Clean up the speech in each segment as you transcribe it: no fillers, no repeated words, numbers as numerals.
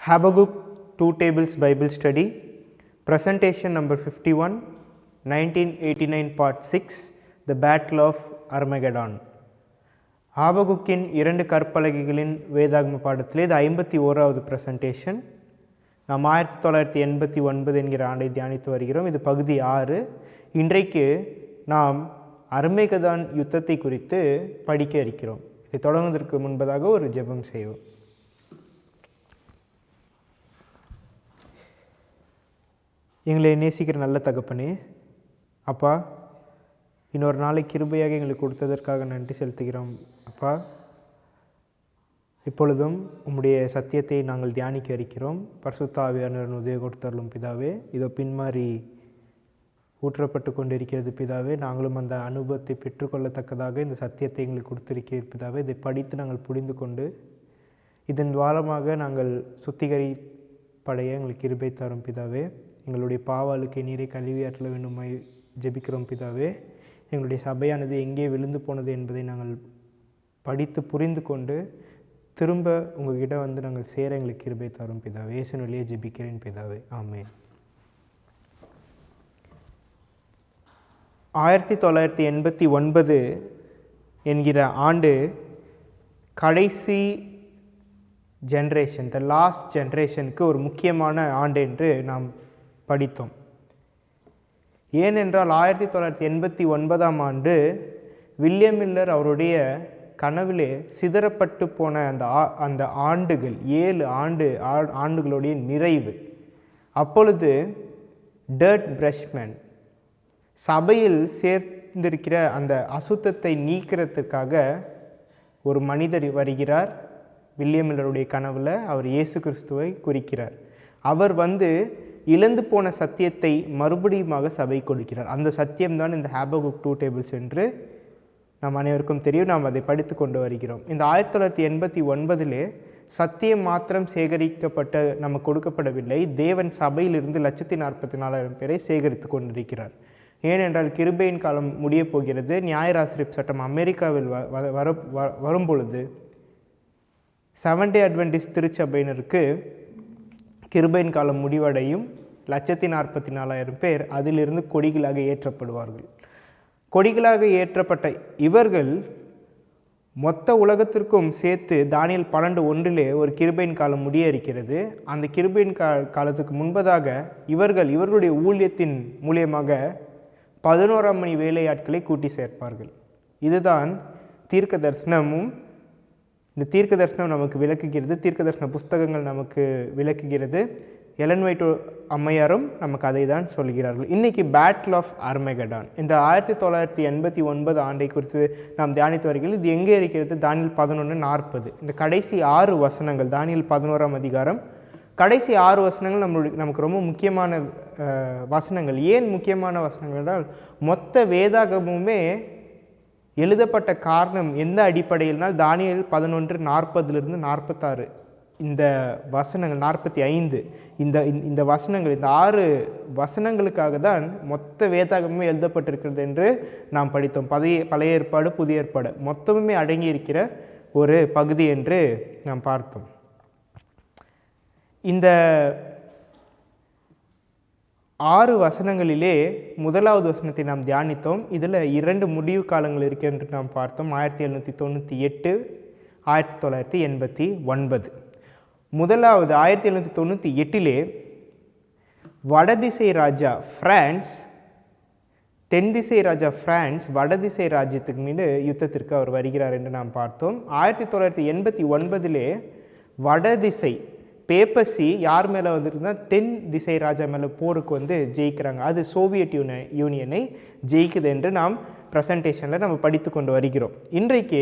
Habakkuk 2 Tables Bible Study, Presentation number 51, 1989 Part 6, The Battle of Armageddon. ஹாபகுக்கின் 2 கற்பலகைகளின் வேதாகம பாடத்திலே இது 51வது presentation. நாம் 1989 என்கிற ஆண்டை தியானித்து வருகிறோம். இது பகுதி 6. இன்றைக்கு நாம் அர்மேகதான் யுத்தத்தை குறித்து படிக்க இருக்கிறோம். இதை தொடங்குவதற்கு முன்பதாக ஒரு ஜெபம் செய்வோம். எங்களை நேசிக்கிற நல்ல தகப்பனே, அப்பா, இன்னொரு நாளை கிருபையாக எங்களுக்கு கொடுத்ததற்காக நன்றி செலுத்துகிறோம். அப்பா, இப்பொழுதும் உம்முடைய சத்தியத்தை நாங்கள் தியானிக்க இருக்கிறோம். பரிசுத்த ஆவியானவரின் உதவி கொடுத்தருளும் பிதாவே. இதோ பின்மாறி ஊற்றப்பட்டு கொண்டிருக்கிறது பிதாவே. நாங்களும் அந்த அனுபவத்தை பெற்றுக்கொள்ளத்தக்கதாக இந்த சத்தியத்தை எங்களுக்கு கொடுத்திருக்கிறது பிதாவே. இதை படித்து நாங்கள் புரிந்து கொண்டு இதன் மூலமாக நாங்கள் சுத்திகரிப்படைய எங்களுக்கு கிருபை தரும் பிதாவே. எங்களுடைய பாவாளுக்கு நீரை கழுவியாற்ற வேண்டுமாய் ஜெபிக்கிறோம் பிதாவே. எங்களுடைய சபையானது எங்கே விழுந்து போனது என்பதை நாங்கள் படித்து புரிந்து கொண்டு திரும்ப உங்கள்கிட்ட வந்து நாங்கள் சேர எங்களுக்கு கிருபை தரும் பிதாவே. இயேசுவின் வழியே ஜெபிக்கிறேன் பிதாவே, ஆமென். 1989 என்கிற ஆண்டு கடைசி ஜென்ரேஷன், த லாஸ்ட் ஜென்ரேஷனுக்கு ஒரு முக்கியமான ஆண்டு என்று நாம் படித்தோம். ஏனென்றால் 1989ஆம் ஆண்டு வில்லியம் மில்லர் அவருடைய கனவிலே சிதறப்பட்டு போன அந்த ஆண்டுகள் 7 ஆண்டுகளுடைய நிறைவு. அப்பொழுது டர்ட் பிரஷ்மேன் சபையில் சேர்ந்திருக்கிற அந்த அசுத்தத்தை நீக்கிறதுக்காக ஒரு மனிதர் வருகிறார். வில்லியம் மில்லருடைய கனவில் அவர் இயேசு கிறிஸ்துவை குறிக்கிறார். அவர் வந்து இழந்து போன சத்தியத்தை மறுபடியுமாக சபை கொடுக்கிறார். அந்த சத்தியம்தான் இந்த ஹாபகுக் 2 டேபிள்ஸ் என்று நாம் அனைவருக்கும் தெரியும். நாம் அதை படித்து கொண்டு வருகிறோம். இந்த 1989 சத்தியம் மாத்திரம் சேகரிக்கப்பட்ட நமக்கு கொடுக்கப்படவில்லை. தேவன் சபையிலிருந்து 144,000 பேரை சேகரித்து கொண்டிருக்கிறார். ஏனென்றால் கிருபையின் காலம் முடிய போகிறது. நியாயராசிரிப் சட்டம் அமெரிக்காவில் வரும்பொழுது செவன்டே அட்வென்டிஸ்ட் திருச்சபையினருக்கு கிருபையின் காலம் முடிவடையும். 144,000 பேர் அதிலிருந்து கொடிகளாக ஏற்றப்படுவார்கள். கொடிகளாக ஏற்றப்பட்ட இவர்கள் மொத்த உலகத்திற்கும் சேர்த்து தானியேல் 12:1 ஒரு கிருபையின் காலம் முடிய இருக்கிறது. அந்த கிருபையின் காலத்துக்கு முன்பதாக இவர்களுடைய ஊழியத்தின் மூலியமாக 11ஆம் மணி வேலையாட்களை கூட்டி சேர்ப்பார்கள். இதுதான் தீர்க்க தரிசனமும். இந்த தீர்க்க தரிசனம் நமக்கு விளக்குகிறது. தீர்க்க தரிசன புஸ்தகங்கள் நமக்கு விளக்குகிறது. எலன் ஒயிட் அம்மையாரும் நமக்கு அதை தான் சொல்கிறார்கள். இன்றைக்கி பேட்டில் ஆஃப் அர்மேகடான், இந்த 1989 ஆண்டை குறித்து நாம் தியானித்து வருகிறது. இது எங்கே இருக்கிறது? தானியேல் 11:40. இந்த கடைசி 6 வசனங்கள், தானியேல் 11ஆம் அதிகாரம் கடைசி 6 வசனங்கள் நமக்கு ரொம்ப முக்கியமான வசனங்கள். ஏன் முக்கியமான வசனங்கள் என்றால், மொத்த வேதாகமுமே எழுதப்பட்ட காரணம் எந்த அடிப்படையில்னால் தானியேல் 11:40 46 இந்த வசனங்கள், 45 இந்த வசனங்கள், இந்த 6 வசனங்களுக்காக தான் மொத்த வேதாகமுமே எழுதப்பட்டிருக்கிறது என்று நாம் படித்தோம். பழைய ஏற்பாடு, புதிய ஏற்பாடு மொத்தமுமே அடங்கி இருக்கிற ஒரு பகுதி என்று நாம் பார்த்தோம். இந்த 6 வசனங்களிலே முதலாவது வசனத்தை நாம் தியானித்தோம். இதில் 2 முடிவு காலங்கள் இருக்கு என்று நாம் பார்த்தோம். 1798, 1989. முதலாவது 1798 வடதிசை ராஜா பிரான்ஸ், தென் திசை ராஜா பிரான்ஸ் வடதிசை ராஜ்யத்துக்கு மீது யுத்தத்திற்கு அவர் வருகிறார் என்று நாம் பார்த்தோம். 1989 வடதிசை பேப்பசி யார் மேலே வந்துருக்குன்னா தென் திசை ராஜா மேலே போருக்கு வந்து ஜெயிக்கிறாங்க. அது சோவியத் யூனியனை ஜெயிக்குது என்று நாம் ப்ரெசன்டேஷனில் நம்ம படித்து கொண்டு வருகிறோம். இன்றைக்கு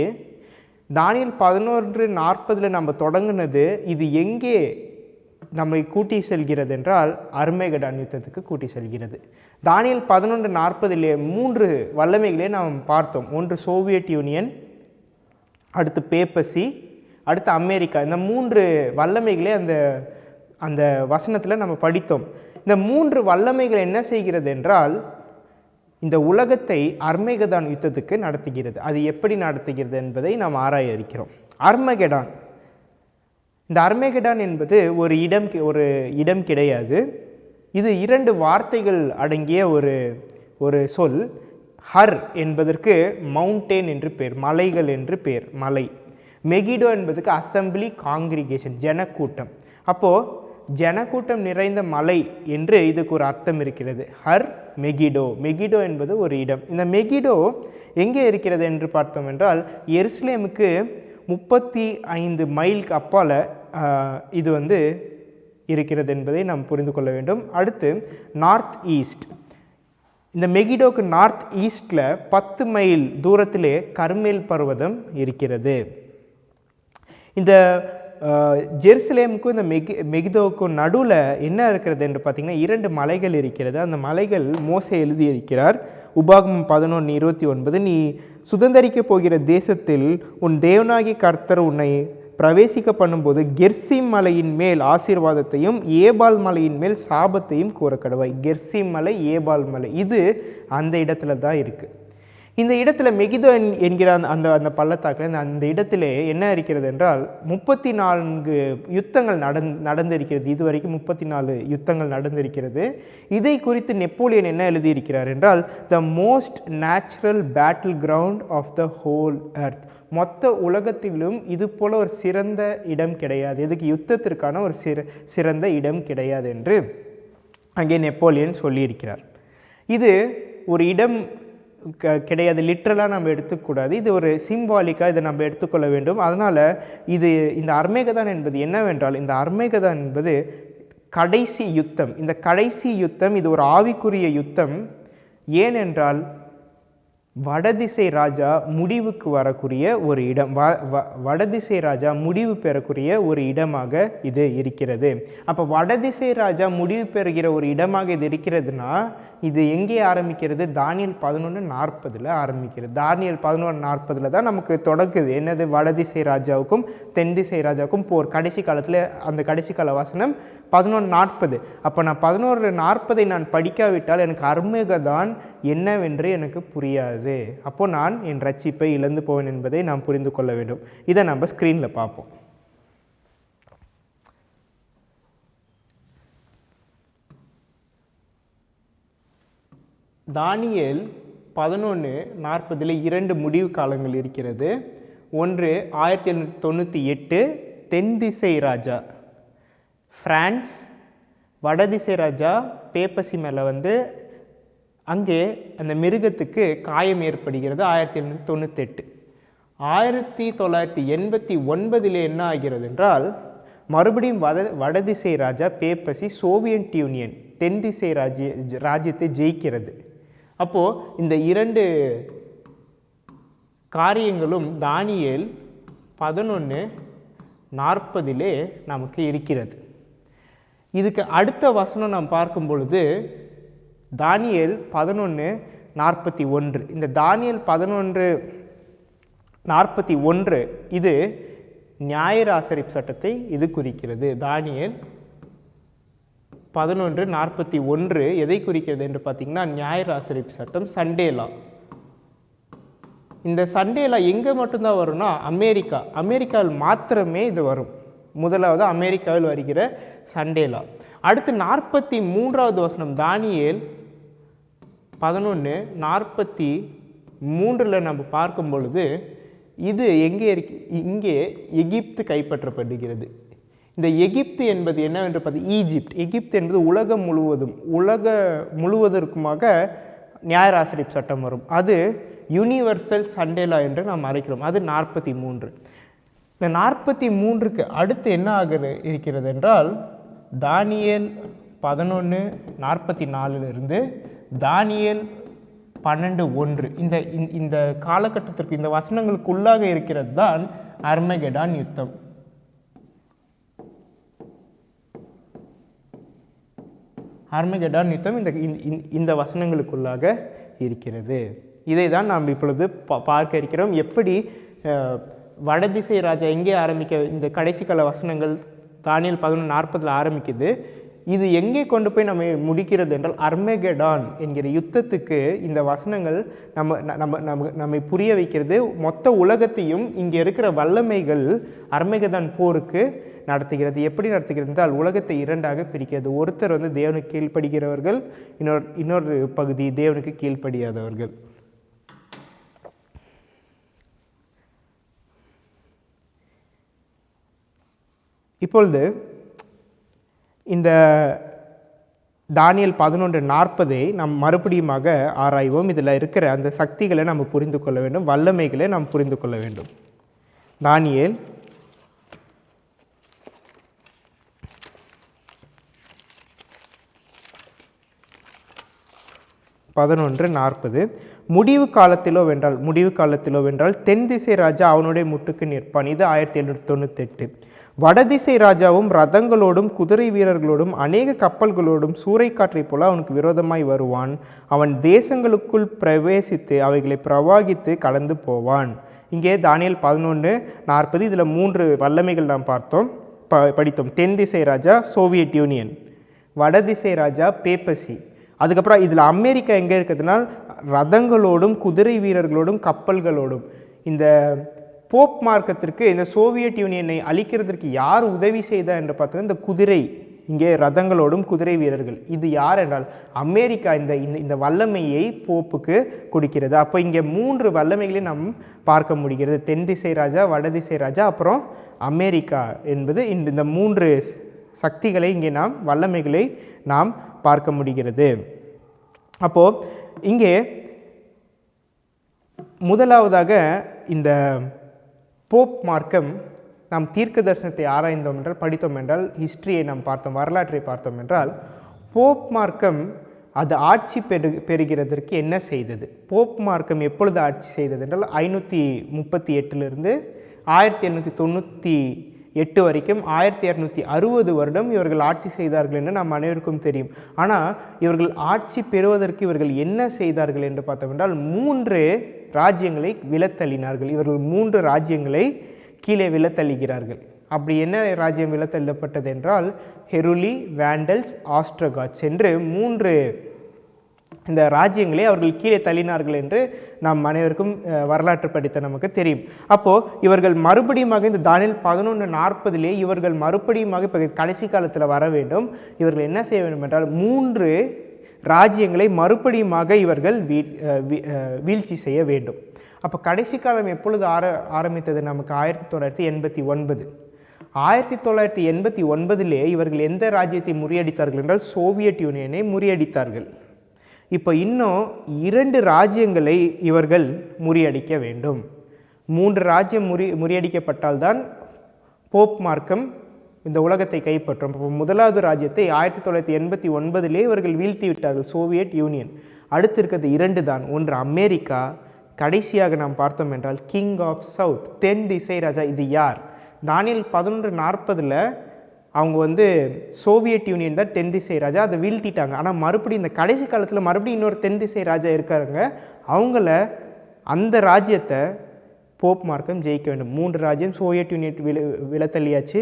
தானியேல் 11:40 நம்ம தொடங்கினது, இது எங்கே நம்மை கூட்டி செல்கிறது என்றால் அர்மேகடான் யுத்தத்துக்கு கூட்டி செல்கிறது. தானியேல் 11:40 3 வல்லமைகளே நாம் பார்த்தோம். ஒன்று சோவியத் யூனியன், அடுத்து பேப்பசி, அடுத்து அமெரிக்கா. இந்த 3 வல்லமைகளே அந்த வசனத்தில் நம்ம படித்தோம். இந்த 3 வல்லமைகள் என்ன செய்கிறது என்றால், இந்த உலகத்தை அர்மேகதான் யுத்தத்துக்கு நடத்துகிறது. அது எப்படி நடத்துகிறது என்பதை நாம் ஆராய இருக்கிறோம். அர்மகெடான், இந்த அர்மேகடான் என்பது ஒரு இடம் கிடையாது. இது 2 வார்த்தைகள் அடங்கிய ஒரு சொல். ஹர் என்பதற்கு மவுண்டேன் என்று பேர், மலைகள் என்று பேர், மலை. மெகிடோ என்பதுக்கு அசம்பிளி, காங்கிரிகேஷன், ஜனக்கூட்டம். அப்போது ஜனக்கூட்டம் நிறைந்த மலை என்று இதுக்கு ஒரு அர்த்தம் இருக்கிறது. Her Megiddo. மெகிடோ என்பது ஒரு இடம். இந்த மெகிடோ எங்கே இருக்கிறது என்று பார்த்தோம் என்றால் எருசலேமுக்கு 35 மைலுக்கு அப்பால் இது இருக்கிறது என்பதை நாம் புரிந்து கொள்ள வேண்டும். அடுத்து நார்த் ஈஸ்ட். இந்த மெகிடோக்கு நார்த் ஈஸ்டில் 10 மைல் தூரத்திலே கர்மேல் பர்வதம் இருக்கிறது. இந்த ஜெருசலேமுக்கும் இந்த மெகிதோவுக்கும் நடுவில் என்ன இருக்கிறது என்று பார்த்திங்கன்னா 2 மலைகள் இருக்கிறது. அந்த மலைகள் மோசே எழுதியிருக்கிறார். உபாகமம் 11:29, நீ சுதந்தரிக்கப் போகிற தேசத்தில் உன் தேவனாகிய கர்த்தர் உன்னை பிரவேசிக்க பண்ணும்போது கெர்சிம் மலையின் மேல் ஆசீர்வாதத்தையும் ஏபால் மலையின் மேல் சாபத்தையும் கூறக்கடவாய். கெர்சிம் மலை, ஏபால் மலை, இது அந்த இடத்துல தான் இருக்குது. இந்த இடத்துல மெகிதோ என்கிற அந்த பள்ளத்தாக்கில் அந்த இடத்துல என்ன இருக்கிறது என்றால் 34 யுத்தங்கள் நடந்திருக்கிறது. இதுவரைக்கும் 34 யுத்தங்கள் நடந்திருக்கிறது. இதை குறித்து நெப்போலியன் என்ன எழுதியிருக்கிறார் என்றால், the most natural battle ground of the whole earth. மொத்த உலகத்திலும் இது போல் ஒரு சிறந்த இடம் கிடையாது, இதுக்கு யுத்தத்திற்கான ஒரு சிறந்த இடம் கிடையாது என்று அங்கே நெப்போலியன் சொல்லியிருக்கிறார். இது ஒரு இடம் கிடையாது, லிட்ரலாக நம்ம எடுத்துக்கூடாது, இது ஒரு சிம்பாலிக்காக இதை நம்ம எடுத்துக்கொள்ள வேண்டும். அதனால் இந்த அர்மேகதான் என்பது என்னவென்றால், இந்த அர்மேகதான் என்பது கடைசி யுத்தம். இந்த கடைசி யுத்தம் இது ஒரு ஆவிக்குரிய யுத்தம். ஏனென்றால் வடதிசை ராஜா முடிவுக்கு வரக்கூடிய ஒரு இடம், வடதிசை ராஜா முடிவு பெறக்கூடிய ஒரு இடமாக இது இருக்கிறது. அப்போ வடதிசை ராஜா முடிவு பெறுகிற ஒரு இடமாக இது இருக்கிறதுனா இது எங்கே ஆரம்பிக்கிறது? தானியேல் 11:40 ஆரம்பிக்கிறது. தானியேல் 11:40 தான் நமக்கு தொடங்குது. என்னது? வடதிசை ராஜாவுக்கும் தென் திசை ராஜாவுக்கும் போர். கடைசி காலத்தில் அந்த கடைசி கால வசனம் 11:40. அப்போ நான் 11:40 நான் படிக்காவிட்டால் எனக்கு அர்மேகதான் என்னவென்று எனக்கு புரியாது. அப்போ நான் என் ரட்சிப்பை இழந்து போவேன் என்பதை நாம் புரிந்து கொள்ள வேண்டும். இதை நம்ம ஸ்க்ரீனில் பார்ப்போம். தானியேல் 11:40 2 முடிவு காலங்கள் இருக்கிறது. ஒன்று 1798 தென் திசை ராஜா பிரான்ஸ், வடதிசை ராஜா பேப்பசி மேலே அங்கே அந்த மிருகத்துக்கு காயம் ஏற்படுகிறது. 1798. 1989 என்ன ஆகிறது என்றால் மறுபடியும் வடதிசை ராஜா பேப்பசி சோவியத் யூனியன் தென் திசை ராஜ்யத்தை ஜெயிக்கிறது. அப்போது இந்த 2 காரியங்களும் தானியேல் 11:40 நமக்கு இருக்கிறது. இதுக்கு அடுத்த வசனம் நாம் பார்க்கும் பொழுது தானியேல் 11:41. இந்த தானியேல் 11:41 இது நியாயராசரிப்பு சட்டத்தை இது குறிக்கிறது. தானியேல் 11:41 எதை குறிக்கிறது என்று பார்த்தீங்கன்னா நியாயராசரிப்பு சட்டம், சண்டேலா. இந்த சண்டேலா எங்கே மட்டும்தான் வரும்னா அமெரிக்காவில் மாத்திரமே இது வரும். முதலாவது அமெரிக்காவில் வருகிற சண்டேலா. அடுத்து 43வது வசனம் தானியேல் 11:43 நம்ம பார்க்கும் பொழுது இது எங்கே இங்கே எகிப்து கைப்பற்றப்படுகிறது. இந்த எகிப்து என்பது என்னவென்று பார்த்து எகிப்து என்பது உலகம் முழுவதற்குமாக நியாயராசரிப்பு சட்டம் வரும். அது யூனிவர்சல் சண்டேலா என்று நாம் அழைக்கிறோம். அது 43. இந்த 43க்கு அடுத்து என்ன இருக்கிறது என்றால் தானியேல் 11:44 தானியேல் 12:1 இந்த காலகட்டத்திற்கு இந்த வசனங்களுக்குள்ளாக இருக்கிறது தான் அர்மகெடான் யுத்தம். அர்மகெடான் யுத்தம் இந்த வசனங்களுக்குள்ளாக இருக்கிறது. இதை தான் நாம் இப்பொழுது பார்க்க இருக்கிறோம். எப்படி வடதிசை ராஜா எங்கே இந்த கடைசி கால வசனங்கள் தானியேல் 11:40 ஆரம்பிக்குது. இது எங்கே கொண்டு போய் நம்ம முடிக்கிறது என்றால் அர்மகெடான் என்கிற யுத்தத்துக்கு இந்த வசனங்கள் நம்மை புரிய வைக்கிறது. மொத்த உலகத்தையும் இங்கே இருக்கிற வல்லமைகள் அர்மகெடான் போருக்கு நடத்துகிறது. எப்படி நடத்துகிறது என்றால் உலகத்தை இரண்டாக பிரிக்கிறது. ஒருத்தர் வந்து தேவனுக்கு கீழ்ப்படுகிறவர்கள், இன்னொரு பகுதி தேவனுக்கு கீழ்ப்படியாதவர்கள். இப்பொழுது இந்த தானியேல் 11:40 நாம் மறுபடியுமாக ஆராய்வோம். இதில் இருக்கிற அந்த சக்திகளை நம்ம புரிந்து கொள்ள வேண்டும், வல்லமைகளை நாம் புரிந்து கொள்ள வேண்டும். தானியேல் 11:40 முடிவு காலத்திலோ வென்றால் தென் திசை ராஜா அவனுடைய முட்டுக்கு நிற்பான். இது 1798. வடதிசை ராஜாவும் ரதங்களோடும் குதிரை வீரர்களோடும் அநேக கப்பல்களோடும் சூறைக்காற்றை போல அவனுக்கு விரோதமாய் வருவான். அவன் தேசங்களுக்குள் பிரவேசித்து அவைகளை பிரவாகித்து கடந்து போவான். இங்கே தானியேல் 11:40 இதில் 3 வல்லமைகள் நாம் படித்தோம். தென் திசை ராஜா சோவியத் யூனியன், வடதிசை ராஜா பேப்பசி. அதுக்கப்புறம் இதில் அமெரிக்கா எங்கே இருக்குதுன்னா ரதங்களோடும் குதிரை வீரர்களோடும் கப்பல்களோடும். இந்த போப் மார்க்கத்திற்கு இந்த சோவியத் யூனியனை அழிக்கிறதுக்கு யார் உதவி செய்தா என்று பார்த்தோன்னா இந்த குதிரை, இங்கே ரதங்களோடும் குதிரை வீரர்கள். இது யார் என்றால் அமெரிக்கா இந்த வல்லமையை போப்புக்கு கொடுக்கிறது. அப்போ இங்கே 3 வல்லமைகளையும் நாம் பார்க்க முடிகிறது. தென் திசை ராஜா, வடதிசை ராஜா, அப்புறம் அமெரிக்கா என்பது இந்த 3 சக்திகளை இங்கே வல்லமைகளை நாம் பார்க்க முடிகிறது. அப்போது இங்கே முதலாவதாக இந்த போப் மார்க்கம் நாம் தீர்க்க தரிசனத்தை ஆராய்ந்தோம் என்றால், படித்தோம் என்றால், ஹிஸ்ட்ரியை நாம் பார்த்தோம், வரலாற்றை பார்த்தோம் என்றால், போப் மார்க்கம் அது ஆட்சி பெறுகிறதற்கு என்ன செய்தது? போப் மார்க்கம் எப்பொழுது ஆட்சி செய்தது என்றால் 538 1798 வரைக்கும் 1260 வருடம் இவர்கள் ஆட்சி செய்தார்கள் என்று நாம் அனைவருக்கும் தெரியும். ஆனால் இவர்கள் ஆட்சி பெறுவதற்கு இவர்கள் என்ன செய்தார்கள் என்று பார்த்தோம் என்றால் 3 ராஜ்யங்களை விலத்தள்ளினார்கள். இவர்கள் 3 ராஜ்யங்களை கீழே விலத்தள்ளுகிறார்கள். அப்படி என்ன ராஜ்யம் விலத்தள்ளப்பட்டது என்றால் ஹெருலி, வேண்டல்ஸ், ஆஸ்ட்ரோகாட்ஸ் என்று 3 இந்த ராஜ்யங்களை அவர்கள் கீழே தள்ளினார்கள் என்று நாம் அனைவருக்கும் வரலாற்று படித்த நமக்கு தெரியும். அப்போது இவர்கள் மறுபடியுமாக இந்த தானியேல் 11:40 இவர்கள் மறுபடியுமாக இப்போ கடைசி காலத்தில் வர வேண்டும். இவர்கள் என்ன செய்ய வேண்டும் என்றால் 3 ராஜ்யங்களை மறுபடியுமாக இவர்கள் வீழ்ச்சி செய்ய வேண்டும். அப்போ கடைசி காலம் எப்பொழுது ஆரம்பித்தது? நமக்கு 1989. 1989 இவர்கள் எந்த ராஜ்யத்தை முறியடித்தார்கள் என்றால் சோவியத் யூனியனை முறியடித்தார்கள். இப்போ இன்னும் 2 ராஜ்யங்களை இவர்கள் முறியடிக்க வேண்டும். 3 ராஜ்யம் முறியடிக்கப்பட்டால்தான் போப் மார்க்கம் இந்த உலகத்தை கைப்பற்றும். இப்போ முதலாவது ராஜ்யத்தை 1989 இவர்கள் வீழ்த்தி விட்டார்கள், சோவியத் யூனியன். அடுத்து இருக்கிறது 2 தான். ஒன்று அமெரிக்கா, கடைசியாக நாம் பார்த்தோம் என்றால் கிங் ஆஃப் சவுத், தென் திசை ராஜா. இது யார்? தானியேல் 11:40 அவங்க சோவியத் யூனியன் தான் தென் திசை ராஜா, அதை வீழ்த்திட்டாங்க. ஆனால் மறுபடியும் இந்த கடைசி காலத்தில் மறுபடியும் இன்னொரு தென் திசை ராஜா இருக்காருங்க. அந்த ராஜ்யத்தை போப் மார்க்கம் ஜெயிக்க வேண்டும். 3 ராஜ்யம் சோவியத் யூனியன் விலத்தள்ளியாச்சு,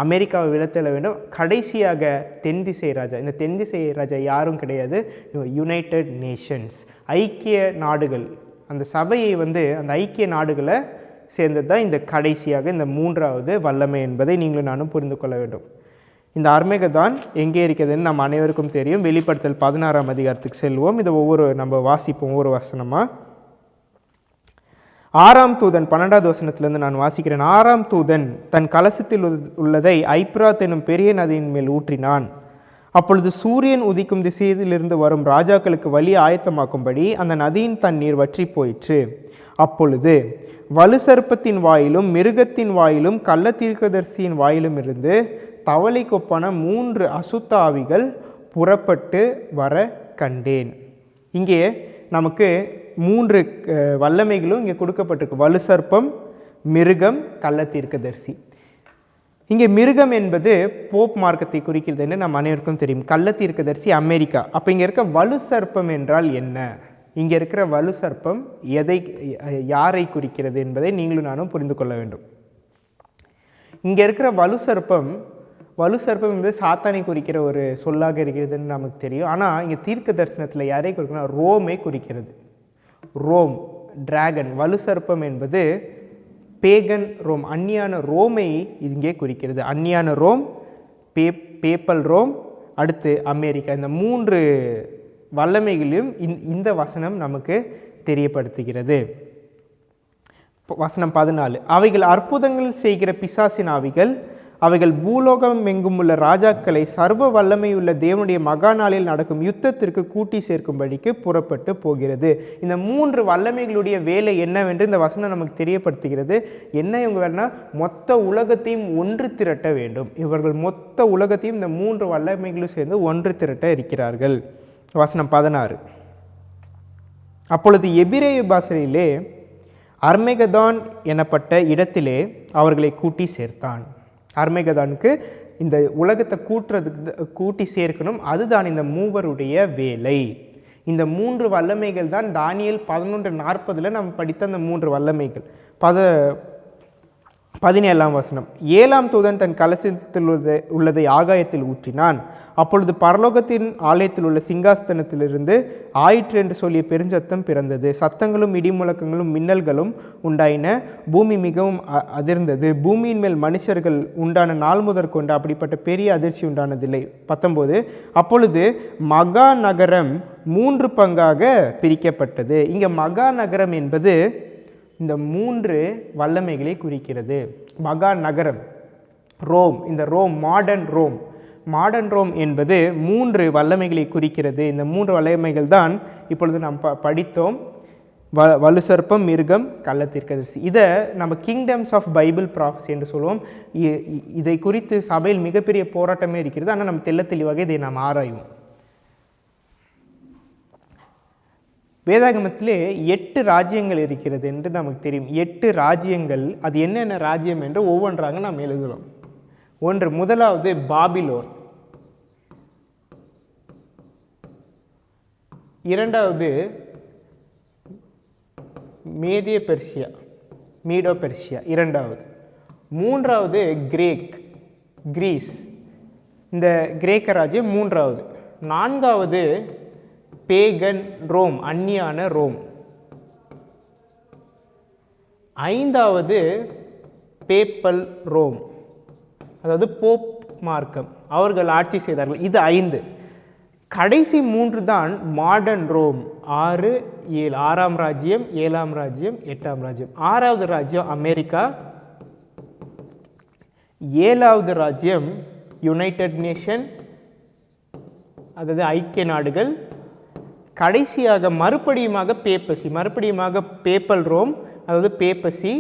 அமெரிக்காவை விலத்தள்ள வேண்டும். கடைசியாக தென் திசை ராஜா. இந்த தென் திசை ராஜா யாரும் கிடையாது, யுனைடெட் நேஷன்ஸ், ஐக்கிய நாடுகள். அந்த சபையை அந்த ஐக்கிய நாடுகளை சேர்ந்தது தான் இந்த கடைசியாக இந்த 3வது வல்லமை என்பதை நீங்களும் நானும் புரிந்து கொள்ள வேண்டும். இந்த அர்மேகதான் எங்கே இருக்கிறதுன்னு நம்ம அனைவருக்கும் தெரியும். வெளிப்படுத்தல் 16ஆம் அதிகாரத்துக்கு செல்வோம். இதை நம்ம வாசிப்போம் ஒவ்வொரு வசனமாக. 6ஆம் தூதன் 12வது வசனத்திலிருந்து நான் வாசிக்கிறேன். 6ஆம் தூதன் தன் கலசத்தில் உள்ளதை ஐப்ராத் எனும் பெரிய நதியின் மேல் ஊற்றினான். அப்பொழுது சூரியன் உதிக்கும் திசையிலிருந்து வரும் ராஜாக்களுக்கு வழி ஆயத்தமாக்கும்படி அந்த நதியின் தண்ணீர் வற்றி போயிற்று. அப்பொழுது வலுசர்ப்பத்தின் வாயிலும் மிருகத்தின் வாயிலும் கள்ள தீர்க்கதரிசியின் வாயிலும் இருந்து தவளை கொப்பான 3 அசுத்த ஆவிகள் புறப்பட்டு வர கண்டேன். இங்கே நமக்கு 3 வல்லமைகளும் இங்கே கொடுக்கப்பட்டிருக்கு. வலுசர்ப்பம், மிருகம், கள்ள தீர்க்கதரிசி. இங்கே மிருகம் என்பது போப் மார்க்கத்தை குறிக்கிறது என்று நம்ம அனைவருக்கும் தெரியும். கள்ள தீர்க்கதரிசி அமெரிக்கா. அப்போ இங்கே இருக்க வலுசர்ப்பம் என்றால் என்ன? இங்கே இருக்கிற வலுசர்ப்பம் யாரை குறிக்கிறது என்பதை நீங்களும் நானும் புரிந்து கொள்ள வேண்டும். இங்கே இருக்கிற வலுசர்ப்பம் என்பது சாத்தானை குறிக்கிற ஒரு சொல்லாக இருக்கிறதுன்னு நமக்கு தெரியும். ஆனால் இங்கே தீர்க்க தரிசனத்தில் யாரை குறிக்கணும்? ரோமை குறிக்கிறது. Rome, dragon. வலுசர்ப்பம் என்பது பேகன் ரோம், அந்நியான ரோமை இங்கே குறிக்கிறது. அந்நியான ரோம், பேப்பல் ரோம், அடுத்து அமெரிக்கா. இந்த 3 வல்லமைகளையும் இந்த வசனம் நமக்கு தெரியப்படுத்துகிறது. வசனம் 14, அவைகள் அற்புதங்கள் செய்கிற பிசாசின் ஆவிகள், அவைகள் பூலோகம் எங்கும் உள்ள ராஜாக்களை சர்வ வல்லமையுள்ள தேவனுடைய மகா நாளில் நடக்கும் யுத்தத்திற்கு கூட்டி சேர்க்கும்படிக்கு புறப்பட்டு போகிறது. இந்த 3 வல்லமைகளுடைய வேலை என்னவென்று இந்த வசனம் நமக்கு தெரியப்படுத்துகிறது. என்ன இவங்க வேலைனா மொத்த உலகத்தையும் ஒன்று திரட்ட வேண்டும். இவர்கள் மொத்த உலகத்தையும் இந்த 3 வல்லமைகளும் சேர்ந்து ஒன்று திரட்ட இருக்கிறார்கள். வசனம் 16, அப்பொழுது எபிரேய பாஷையிலே அர்மெகதான் எனப்பட்ட இடத்திலே அவர்களை கூட்டி சேர்த்தான். அர்மெகதானுக்கு இந்த உலகத்தை கூட்டி சேர்க்கணும், அதுதான் இந்த மூவருடைய வேலை. இந்த 3 வல்லமைகள் தான் தானியேல் 11:40 நம்ம படித்த அந்த 3 வல்லமைகள். 17ஆம் வசனம், 7ஆம் தூதன் தன் கலசத்தில் உள்ளதை ஆகாயத்தில் ஊற்றினான். அப்பொழுது பரலோகத்தின் ஆலயத்தில் உள்ள சிங்காசனத்திலிருந்து ஆயிற்று என்று சொல்லிய பெருஞ்சத்தம் பிறந்தது. சத்தங்களும் இடிமுழக்கங்களும் மின்னல்களும் உண்டாயின. பூமி மிகவும் அதிர்ந்தது. பூமியின் மேல் மனுஷர்கள் உண்டான நாள் முதற் கொண்டு அப்படிப்பட்ட பெரிய அதிர்ச்சி உண்டானதில்லை. 19, அப்பொழுது மகா நகரம் 3 பங்காக பிரிக்கப்பட்டது. இங்கே மகா நகரம் என்பது இந்த 3 வல்லமைகளை குறிக்கிறது. மகா நகரம் ரோம், இந்த ரோம் மாடர்ன் ரோம் என்பது 3 வல்லமைகளை குறிக்கிறது. இந்த 3 வல்லமைகள் தான் இப்பொழுது நாம் படித்தோம். வலு சர்ப்பம், மிருகம், கள்ளத்தீர்க்கதரிசி. இதை நம்ம கிங்டம்ஸ் ஆஃப் பைபிள் ப்ராஃபஸி என்று சொல்லுவோம். இதை குறித்து சபையில் மிகப்பெரிய போராட்டமே இருக்கிறது. ஆனால் நம்ம தெளிவாக இதை நாம் ஆராய்வோம். வேதாகமத்திலே 8 ராஜ்யங்கள் இருக்கிறது என்று நமக்கு தெரியும். 8 ராஜ்யங்கள், அது என்னென்ன ராஜ்யம் என்று ஒவ்வொன்றாக நாம் எழுதுகிறோம். முதலாவது பாபிலோன், இரண்டாவது மீடோ பெர்சியா இரண்டாவது, மூன்றாவது கிரீஸ், இந்த கிரேக்க ராஜ்யம் மூன்றாவது, நான்காவது பேகன் ரோம், அந்நியான ரோம், ஐந்தாவது பேப்பல் ரோம், அதாவது போப் மார்க்கம், அவர்கள் ஆட்சி செய்தார்கள். இது 5. கடைசி 3 தான் மாடர்ன் ரோம். 6, 7, 6ஆம் ராஜ்யம், 7ஆம் ராஜ்யம், 8ஆம் ராஜ்யம். 6வது ராஜ்யம் அமெரிக்கா, 7வது ராஜ்யம் யுனைடெட் நேஷன், அதாவது ஐக்கிய நாடுகள். கடைசியாக மறுபடியுமாக பேப்பல் ரோம், அதாவது பேப்பசி,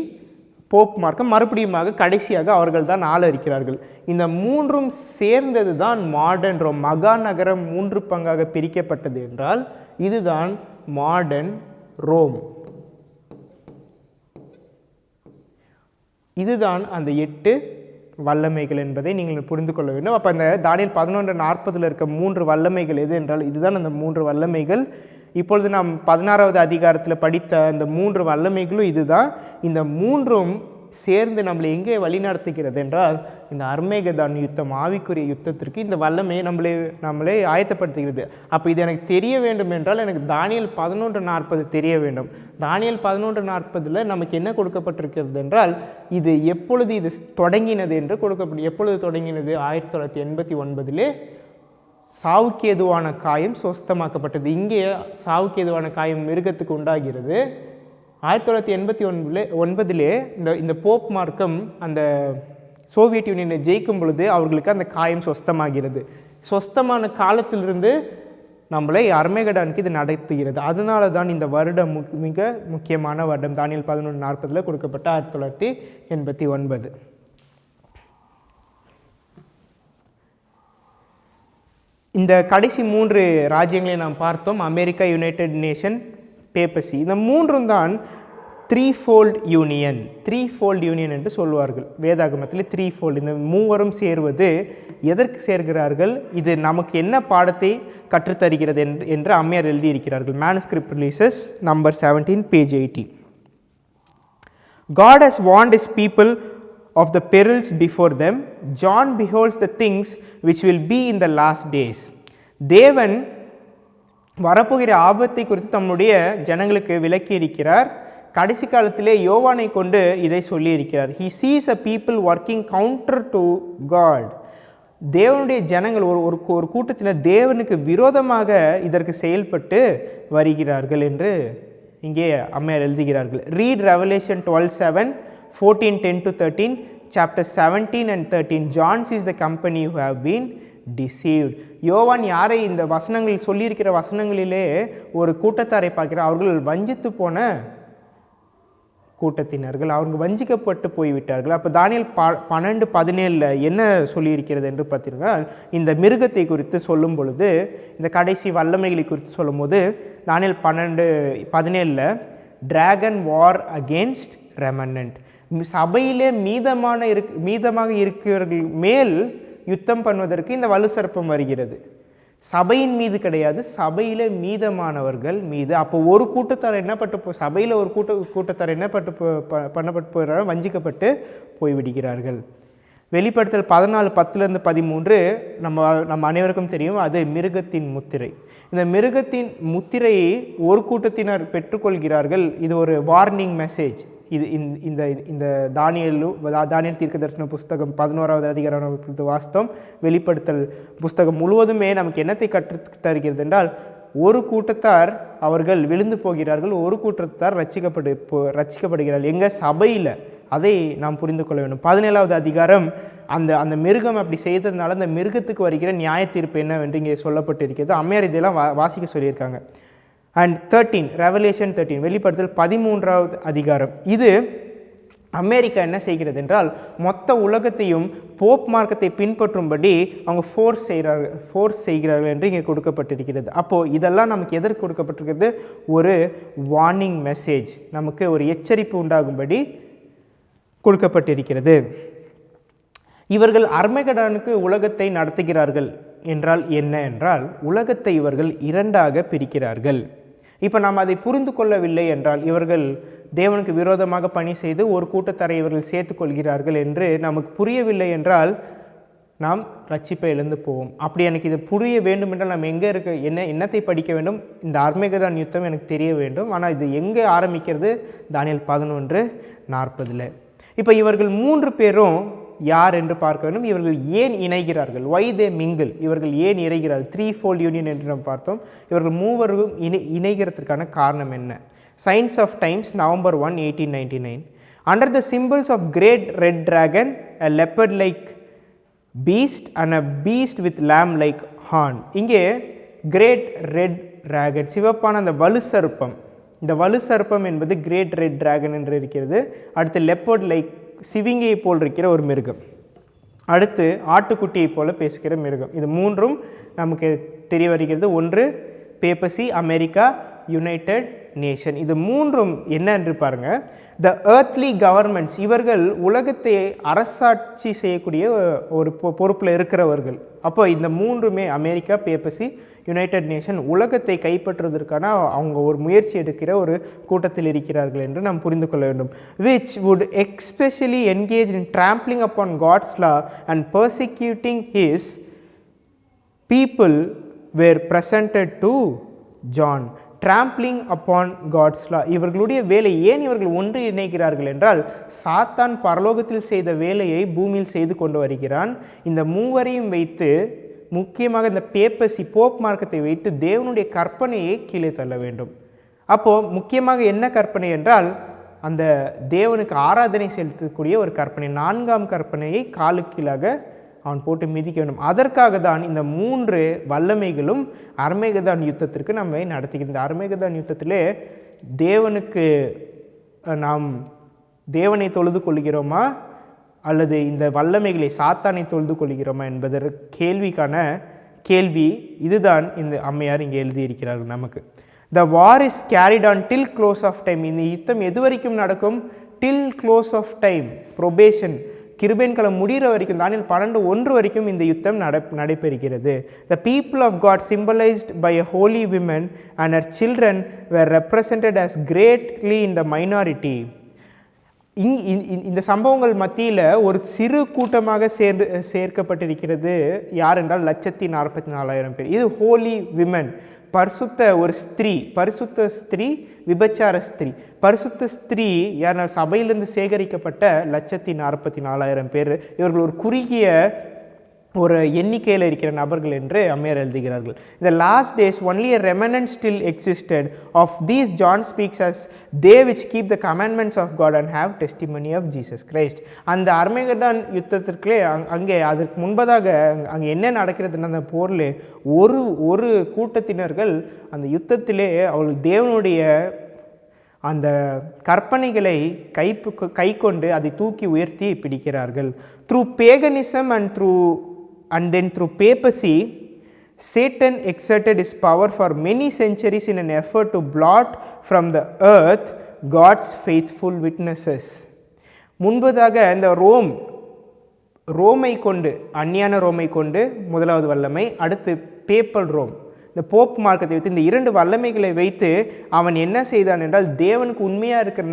போப் மார்க்கம், மறுபடியுமாக கடைசியாக அவர்கள் தான் ஆள இருக்கிறார்கள். இந்த 3ம் சேர்ந்தது தான் மாடர்ன் ரோம். மகா நகரம் 3 பங்காக பிரிக்கப்பட்டது என்றால் இதுதான் மாடர்ன் ரோம். இதுதான் அந்த 8 வல்லமைகள் என்பதை நீங்கள் புரிந்து கொள்ள வேண்டும். அப்போ அந்த தானியேல் 11:40 இருக்க 3 வல்லமைகள் எது என்றால் இதுதான் அந்த 3 வல்லமைகள். இப்பொழுது நாம் 16வது அதிகாரத்தில் படித்த அந்த 3 வல்லமைகளும் இதுதான். இந்த 3ம் சேர்ந்து நம்மளை எங்கே வழிநடத்துகிறது என்றால் இந்த அர்மேகதான் யுத்தம், ஆவிக்குரிய யுத்தத்திற்கு இந்த வல்லமையை நம்மளே ஆயத்தப்படுத்துகிறது. அப்போ இது எனக்கு தெரிய வேண்டும் என்றால் எனக்கு தானியேல் 11:40 தெரிய வேண்டும். தானியேல் 11:40 நமக்கு என்ன கொடுக்கப்பட்டிருக்கிறது என்றால் இது எப்பொழுது இது தொடங்கினது என்று கொடுக்கப்படும். எப்பொழுது தொடங்கினது? 1989 சாவுக்கு ஏதுவான காயம் சொஸ்தமாக்கப்பட்டது. இங்கே சாவுக்கு ஏதுவான காயம் மிருகத்துக்கு உண்டாகிறது. 1989 இந்த போப் மார்க்கம் அந்த சோவியத் யூனியனை ஜெயிக்கும் பொழுது அவர்களுக்கு அந்த காயம் சொஸ்தமாகிறது. சொஸ்தமான காலத்திலிருந்து நம்மளை அர்மேகடானுக்கு இது நடத்துகிறது. அதனால தான் இந்த வருடம் மிக முக்கியமான வருடம். தானியேல் 11:40 கொடுக்கப்பட்ட 1989. இந்த கடைசி 3 ராஜ்யங்களை நாம் பார்த்தோம். America, United nation, பேப்பசி. இந்த 3ம் தான் த்ரீஃபோல்ட் யூனியன் என்று சொல்வார்கள். வேதாகமத்தில் 3 இந்த 3வரும் சேர்வது எதற்கு சேர்கிறார்கள்? இது நமக்கு என்ன பாடத்தை கற்றுத்தருகிறது என்று அம்மையார் எழுதியிருக்கிறார்கள். Manuscript releases number 17, page 80. God has warned his people of the perils before them. John beholds the things which will be in the last days. தேவன் வரப்போகிற ஆபத்தை குறித்து தம்முடைய ஜனங்களுக்கு விளக்கி இருக்கிறார். கடைசி காலத்திலே யோவானை கொண்டு இதை சொல்லியிருக்கிறார். He sees a people working counter to God. தேவனுடைய ஜனங்கள் ஒரு கூட்டத்தினர் தேவனுக்கு விரோதமாக இதற்கு செயல்பட்டு வருகிறார்கள் என்று இங்கே அம்மையார் எழுதுகிறார்கள். Read revelation 12:7, 14:10-13, chapter 17 and 13. John sees the company who have been deceived. யோவான் யாரை இந்த வசனங்கள் சொல்லியிருக்கிற வசனங்களிலே ஒரு கூட்டத்தாரை பார்க்கிறார். அவர்கள் வஞ்சித்து போன கூட்டத்தினர்கள், அவங்க வஞ்சிக்கப்பட்டு போய்விட்டார்கள். அப்போ தானியேல் 12:17 என்ன சொல்லியிருக்கிறது என்று பார்த்தீங்கன்னா, இந்த மிருகத்தை குறித்து சொல்லும் பொழுது, இந்த கடைசி வல்லமைகளை குறித்து சொல்லும் போது தானியேல் 12:17 டிராகன் வார் அகேன்ஸ்ட் ரெமனன்ட், சபையிலே மீதமாக இருக்கிறவர்கள் மேல் யுத்தம் பண்ணுவதற்கு இந்த வலு சர்ப்பம் வருகிறது. சபையின் மீது கிடையாது, சபையில் மீதமானவர்கள் மீது. அப்போ ஒரு கூட்டத்தார் என்ன பட்டு சபையில் ஒரு கூட்டத்தார் என்ன பண்ணப்பட்டு போகிறாங்க, வஞ்சிக்கப்பட்டு போய்விடுகிறார்கள். வெளிப்படுத்தல் 14:10-13 நம்ம அனைவருக்கும் தெரியும், அது மிருகத்தின் முத்திரை. இந்த மிருகத்தின் முத்திரையை ஒரு கூட்டத்தினர் பெற்றுக்கொள்கிறார்கள். இது ஒரு வார்னிங் மெசேஜ். இது இந்த தானியேல் தீர்க்கதரிசன புஸ்தகம் 11வது அதிகாரம் வாஸ்தவம், வெளிப்படுத்தல் புஸ்தகம் முழுவதுமே நமக்கு என்னத்தை கற்றுத்தருகிறது என்றால், ஒரு கூட்டத்தார் அவர்கள் விழுந்து போகிறார்கள், ஒரு கூட்டத்தார் ரட்சிக்கப்படுகிறார்கள். எங்கள் சபையில் அதை நாம் புரிந்து கொள்ள வேண்டும். 17வது அதிகாரம் அந்த மிருகம் அப்படி செய்ததுனால அந்த மிருகத்துக்கு வருகிற நியாய தீர்ப்பு என்னவென்று இங்கே சொல்லப்பட்டிருக்கிறது. அம்மையார் இதெல்லாம் வாசிக்க சொல்லியிருக்காங்க. அண்ட் 13 ரெவலேஷன் 13 வெளிப்படுத்தல் 13வது அதிகாரம். இது அமெரிக்கா என்ன செய்கிறது என்றால், மொத்த உலகத்தையும் போப் மார்க்கத்தை பின்பற்றும்படி அவங்க ஃபோர்ஸ் செய்கிறார்கள் என்று இங்கே கொடுக்கப்பட்டிருக்கிறது. அப்போது இதெல்லாம் நமக்கு எதற்கு கொடுக்கப்பட்டிருக்கிறது? ஒரு வார்னிங் மெசேஜ், நமக்கு ஒரு எச்சரிப்பு உண்டாகும்படி கொடுக்கப்பட்டிருக்கிறது. இவர்கள் அர்மகெடானுக்கு உலகத்தை நடத்துகிறார்கள் என்றால் என்ன என்றால், உலகத்தை இவர்கள் இரண்டாக பிரிக்கிறார்கள். இப்போ நாம் அதை புரிந்து கொள்ளவில்லை என்றால், இவர்கள் தேவனுக்கு விரோதமாக பணி செய்து ஒரு கூட்டத்தாரை இவர்கள் சேர்த்து கொள்கிறார்கள் என்று நமக்கு புரியவில்லை என்றால் நாம் ரட்சிப்பை இழந்து போவோம். அப்படி எனக்கு இது புரிய வேண்டும் என்றால் நாம் எங்கே என்னத்தை படிக்க வேண்டும்? இந்த அர்மகெடான் யுத்தம் எனக்கு தெரிய வேண்டும். ஆனால் இது எங்கே ஆரம்பிக்கிறது? தானியேல் 11:40. இப்போ இவர்கள் 3 பேரும் யார் என்று பார்க்க வேண்டும். இவர்கள் ஏன் இணைகிறார்கள்? வை தே மிங்கிள், இவர்கள் ஏன் இணைகிறார்கள்? 3-fold யூனியன் என்று நாம் பார்த்தோம். இவர்கள் மூவரும் இணைகிறதுக்கான காரணம் என்ன? Science of times, November 1, 1899. Under the symbols of great red dragon, a leopard like beast and a beast with lamb like horn. இங்கே கிரேட் ரெட் டிராகன், சிவப்பான அந்த வலு சர்ப்பம், இந்த வலு சர்ப்பம் என்பது கிரேட் ரெட் டிராகன் என்று இருக்கிறது. அடுத்து லெப்பர்ட் லைக், சிவிங்கியை போல் இருக்கிற ஒரு மிருகம். அடுத்து ஆட்டுக்குட்டியை போல பேசுகிற மிருகம். இது 3ம் நமக்கு தெரிய வருகிறது. ஒன்று பேப்பசி, அமெரிக்கா, யுனைடெட் நேஷன். இது 3ம் என்ன என்று பாருங்கள். த earthly governments, இவர்கள் உலகத்தை அரசாட்சி செய்யக்கூடிய ஒரு பொறுப்பில் இருக்கிறவர்கள். அப்போ இந்த 3மே அமெரிக்கா, பேப்பசி, யுனைடெட் நேஷன் உலகத்தை கைப்பற்றுவதற்கான அவங்க ஒரு முயற்சி எடுக்கிற ஒரு கூட்டத்தில் இருக்கிறார்கள் என்று நாம் புரிந்து கொள்ள வேண்டும். which would especially engage in trampling upon God's law and persecuting his people were presented to John. trampling upon God's law, இவர்களுடைய வேலை ஏன் இவர்கள் ஒன்று இணைகிறார்கள் என்றால், சாத்தான் பரலோகத்தில் செய்த வேலையை பூமியில் செய்து கொண்டு வருகிறான். இந்த மூவரையும் வைத்து, முக்கியமாக இந்த பேப்பசி போப் மார்க்கத்தை வைத்து தேவனுடைய கற்பனையை கீழே தள்ள வேண்டும். அப்போது முக்கியமாக என்ன கற்பனை என்றால், அந்த தேவனுக்கு ஆராதனை செலுத்தக்கூடிய ஒரு கற்பனை, 4ஆம் கற்பனையை காலுக்கு கீழாக அவன் போட்டு மிதிக்க வேண்டும். அதற்காக தான் இந்த 3 வல்லமைகளும் அர்மேகதான் யுத்தத்திற்கு நம்மை நடத்துகிறது. இந்த அர்மேகதான் யுத்தத்திலே நாம் தேவனை தொழுது கொள்கிறோமா அல்லது இந்த வல்லமைகளை சாத்தானை தொழுது கொள்கிறோமா என்பதற்கு கேள்வி இதுதான் இந்த அம்மையார் இங்கே எழுதியிருக்கிறார்கள் நமக்கு. The war is carried on till close of time. இந்த யுத்தம் எது வரைக்கும் நடக்கும்? Till close of time, probation, கிருபையின் காலம் முடிகிற வரைக்கும், தானியேல் 12:1 வரைக்கும் இந்த யுத்தம் நடைபெறுகிறது. The people of God symbolized by a holy woman and her children were represented as greatly in the minority. இந்த சம்பவங்கள் மத்தியில் ஒரு சிறு கூட்டமாக சேர்க்கப்பட்டிருக்கிறது யார் என்றால் 1,44,000 பேர். இது ஹோலி விமன், பரிசுத்த ஒரு ஸ்திரீ, பரிசுத்த ஸ்திரீ, விபச்சார ஸ்திரீ. பரிசுத்த ஸ்திரீ யார்? சபையிலிருந்து சேகரிக்கப்பட்ட 1,44,000 பேர். இவர்கள் ஒரு குறுகிய ஒரு எண்ணிக்கையில் இருக்கிற நபர்கள் என்று அம்மையார் எழுதுகிறார்கள். இந்த last days only a remnant still existed. Of these John speaks as they which keep the commandments of God and have testimony of Jesus Christ. அந்த அர்மேகதான் யுத்தத்திற்கே அங்கே அதற்கு முன்பதாக அங்கே என்ன நடக்கிறதுன்னு அந்த போரில் ஒரு கூட்டத்தினர்கள் அந்த யுத்தத்திலே அவர்கள் தேவனுடைய அந்த கற்பனைகளை கை கொண்டு அதை தூக்கி உயர்த்தி பிடிக்கிறார்கள். Through paganism and then through papacy, Satan exerted his power for many centuries in an effort to blot from the earth God's faithful witnesses. முன்பதாக இந்த ரோமை கொண்டு, அந்நியான ரோமை கொண்டு முதலாவது வல்லமை, அடுத்து பேப்பல் ரோம், இந்த போப் மார்க்கத்தை வைத்து, இந்த 2 வல்லமைகளை வைத்து அவன் என்ன செய்தான் என்றால் தேவனுக்கு உண்மையாக இருக்கிற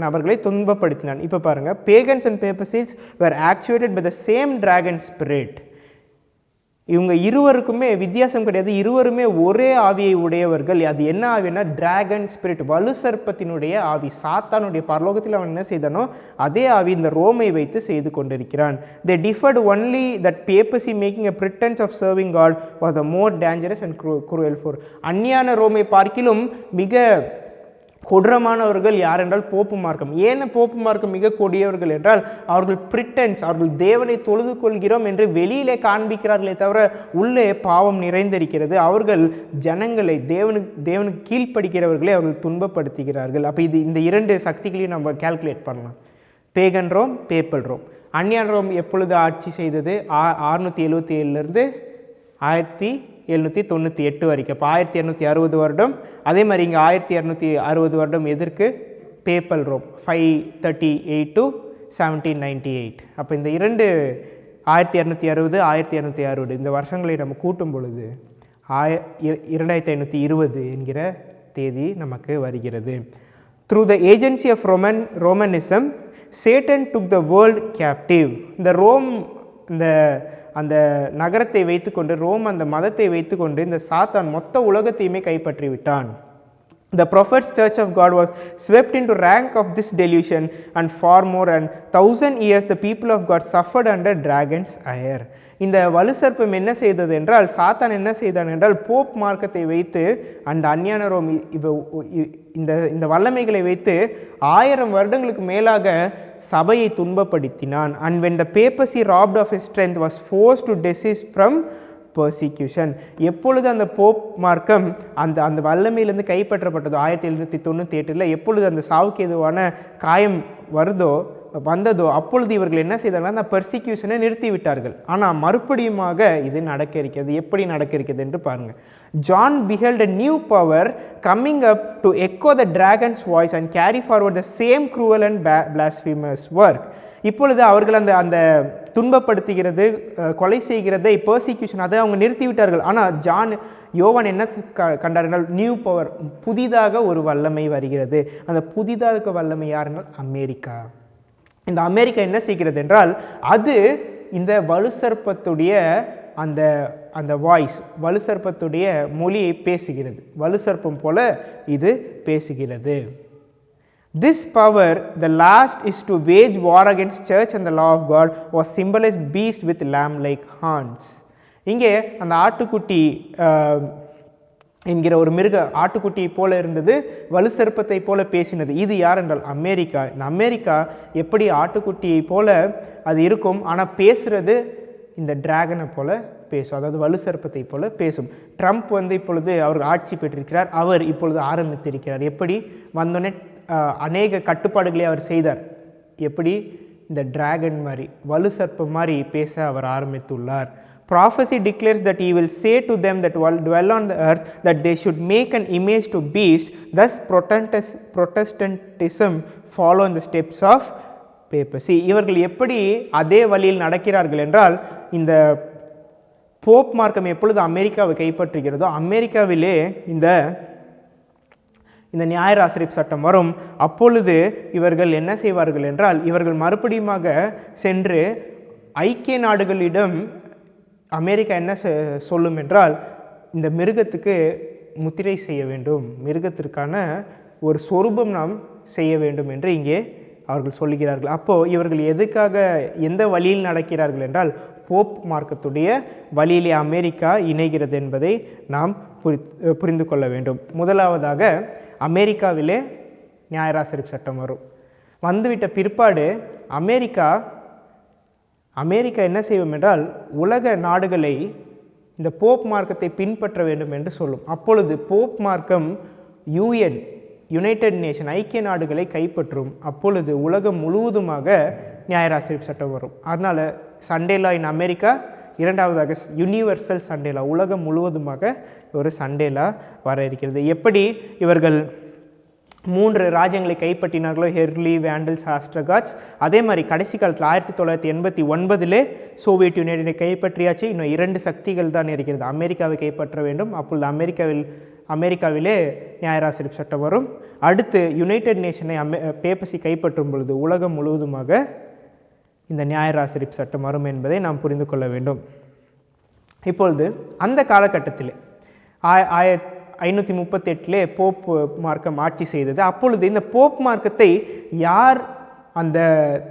நபர்களை துன்பப்படுத்தினான். இப்போ பாருங்கள், pagans and papacies were actuated by the same dragon spirit. இவங்க இருவருக்குமே வித்தியாசம் கிடையாது, இருவருமே ஒரே ஆவியை உடையவர்கள். அது என்ன ஆவினா டிராகன் ஸ்பிரிட், வலு சர்ப்பத்தினுடைய ஆவி. சாத்தானுடைய பரலோகத்தில் அவன் என்ன செய்தானோ அதே ஆவி இந்த ரோமை வைத்து செய்து கொண்டிருக்கிறான். They differed only that papacy making a pretense of serving God was the more dangerous and cruel for. அந்நியான ரோமை பார்க்கிலும் மிக கொடூரமானவர்கள் யார் என்றால் போப்பு மார்க்கம். ஏன் போப்பு மார்க்கம் மிக கொடியவர்கள் என்றால் அவர்கள் பிரிட்டன்ஸ், அவர்கள் தேவனை தொழுது கொள்கிறோம் என்று வெளியிலே காண்பிக்கிறார்களே தவிர உள்ளே பாவம் நிறைந்திருக்கிறது. அவர்கள் ஜனங்களை தேவனுக்கு கீழ்ப்படுகிறவர்களை அவர்கள் துன்பப்படுத்துகிறார்கள். அப்போ இந்த 2 சக்திகளையும் நம்ம கால்குலேட் பண்ணலாம். Pagan Rome, papal Rome. அந்நியன் ரோம் எப்பொழுது ஆட்சி செய்தது? 677 1798 வரைக்கும். இப்போ 1260 வருடம். அதே மாதிரி இங்கே 1260 வருடம் எதற்கு? Papal Rome 538 to 1798. அப்போ இந்த 1260 1260 இந்த வருஷங்களை நம்ம கூட்டும் பொழுது 2520 என்கிற தேதி நமக்கு வருகிறது. Through the agency of Romanism, Satan took the world captive. இந்த ரோம் அந்த நகரத்தை வைத்துக்கொண்டு, ரோம் அந்த மதத்தை வைத்துக்கொண்டு இந்த சாத்தான் மொத்த உலகத்தையுமே கைப்பற்றி விட்டான். The prophet's church of God was swept into rank of this delusion and far more, and 1000 years the people of God suffered under dragon's ire. இந்த வலுசர்ப்பம் என்ன செய்தது என்றால், சாத்தான் என்ன செய்தான் என்றால் போப் மார்க்கத்தை வைத்து அந்த அந்நியான ரோம் இந்த வல்லமைகளை வைத்து 1000 வருடங்களுக்கு மேலாக சபையை துன்பப்படுத்தினான். And when the papacy robbed of his strength was forced to desist from persecution. எப்பொழுது அந்த போப் மார்க்கம் அந்த வல்லமையிலிருந்து கைப்பற்றப்பட்டதோ 1798 எப்பொழுது அந்த சாவுக்கு எதுவான காயம் வந்ததோ அப்பொழுது இவர்கள் என்ன செய்தார்கள்? அந்த பெர்சிக்யூஷனை நிறுத்திவிட்டார்கள். ஆனால் மறுபடியுமாக இது நடக்க இருக்கிறது. எப்படி நடக்க இருக்கிறது என்று பாருங்கள். John beheld a new power coming up to echo the dragon's voice and carry forward the same cruel and blasphemous work. இப்பொழுது அவர்கள் அந்த துன்பப்படுத்துகிறது, கொலை செய்கிறதை, பெர்சிக்யூஷன், அதை அவங்க நிறுத்திவிட்டார்கள். ஆனால் யோவான் என்ன கண்டார் என்றால் நியூ பவர், புதிதாக ஒரு வல்லமை வருகிறது. அந்த புதிதாக வல்லமை யாருனால் அமெரிக்கா. இந்த அமெரிக்கா என்ன செய்கிறது என்றால் அது இந்த வலுசர்ப்பத்துடைய அந்த வாய்ஸ், வலுசர்ப்பத்துடைய மொழியை பேசுகிறது. வலுசர்ப்பம் போல இது பேசுகிறது. This power, the last, is to wage war against church and the law of God, was symbolized beast with lamb-like horns. இங்கே அந்த ஆட்டுக்குட்டி என்கிற ஒரு ஆட்டுக்குட்டியை போல இருந்தது, வலுசர்ப்பத்தை போல பேசினது. இது யார் என்றால் அமெரிக்கா. இந்த அமெரிக்கா எப்படி ஆட்டுக்குட்டியை போல அது இருக்கும், ஆனால் பேசுகிறது இந்த டிராகனை போல பேசும், அதாவது வலுசர்ப்பத்தை போல பேசும். ட்ரம்ப் இப்பொழுது அவர் ஆட்சி பெற்றிருக்கிறார். அவர் இப்பொழுது ஆரம்பித்திருக்கிறார். எப்படி வந்தோடனே அநேக கட்டுப்பாடுகளை அவர் செய்தார். எப்படி இந்த டிராகன் மாதிரி, வலுசர்ப்பம் மாதிரி பேச அவர் ஆரம்பித்துள்ளார். Prophecy declares that he will say to them that dwell on the earth that they should make an image to beast. Thus Protestantism follow in the steps of papacy. இவர்கள் எப்படி அதே வழியில் நடக்கிறார்கள் என்றால், இந்த போப் மார்க்கம் எப்பொழுது அமெரிக்காவை கைப்பற்றுகிறதோ அமெரிக்காவிலே இந்த நியாயராசரிப்பு சட்டம் வரும். அப்பொழுது இவர்கள் என்ன செய்வார்கள் என்றால், இவர்கள் மறுபடியுமாக சென்று ஐக்கிய நாடுகளிடம் அமெரிக்கா என்ன சொல்லும் என்றால், இந்த மிருகத்துக்கு முத்திரை செய்ய வேண்டும், மிருகத்திற்கான ஒரு சொரூபம் நாம் செய்ய வேண்டும் என்று இங்கே அவர்கள் சொல்லுகிறார்கள். அப்போது இவர்கள் எதுக்காக எந்த வழியில் நடக்கிறார்கள் என்றால் போப் மார்க்கத்துடைய வழியிலே அமெரிக்கா இணைகிறது என்பதை நாம் புரிந்து கொள்ள வேண்டும். முதலாவதாக அமெரிக்காவிலே நியாயராசரிப்பு சட்டம் வரும். வந்துவிட்ட பிற்பாடு அமெரிக்கா என்ன செய்வோம் என்றால் உலக நாடுகளை இந்த போப் மார்க்கத்தை பின்பற்ற வேண்டும் என்று சொல்லும். அப்பொழுது போப் மார்க்கம் யுனைடெட் நேஷன் ஐக்கிய நாடுகளை கைப்பற்றும். அப்பொழுது உலகம் முழுவதுமாக நியாயராசரிப்பு சட்டம் வரும். அதனால் சண்டேலா இன் அமெரிக்கா, இரண்டாவதாக யூனிவர்சல் சண்டேலா, உலகம் முழுவதுமாக ஒரு சண்டேலா வர இருக்கிறது. எப்படி இவர்கள் 3 ராஜ்யங்களை கைப்பற்றினார்களோ, ஹெர்லி, வேண்டல்ஸ், ஆஸ்ட்ரகாட்ஸ், அதே மாதிரி கடைசி காலத்தில் 1989 சோவியத் யூனியனை கைப்பற்றியாச்சு. இன்னும் 2 சக்திகள் தான் இருக்கிறது. அமெரிக்காவை கைப்பற்ற வேண்டும். அப்பொழுது அமெரிக்காவிலே நியாயராசரிப்பு சட்டம் வரும். அடுத்து யுனைடெட் நேஷனை பேப்பசி கைப்பற்றும் பொழுது உலகம் முழுவதுமாக இந்த நியாயராசரிப்பு சட்டம் வரும் என்பதை நாம் புரிந்து கொள்ள வேண்டும். இப்பொழுது அந்த காலகட்டத்தில் 538 போப் மார்க்கம் ஆட்சி செய்தது. அப்பொழுது இந்த போப் மார்க்கத்தை யார் அந்த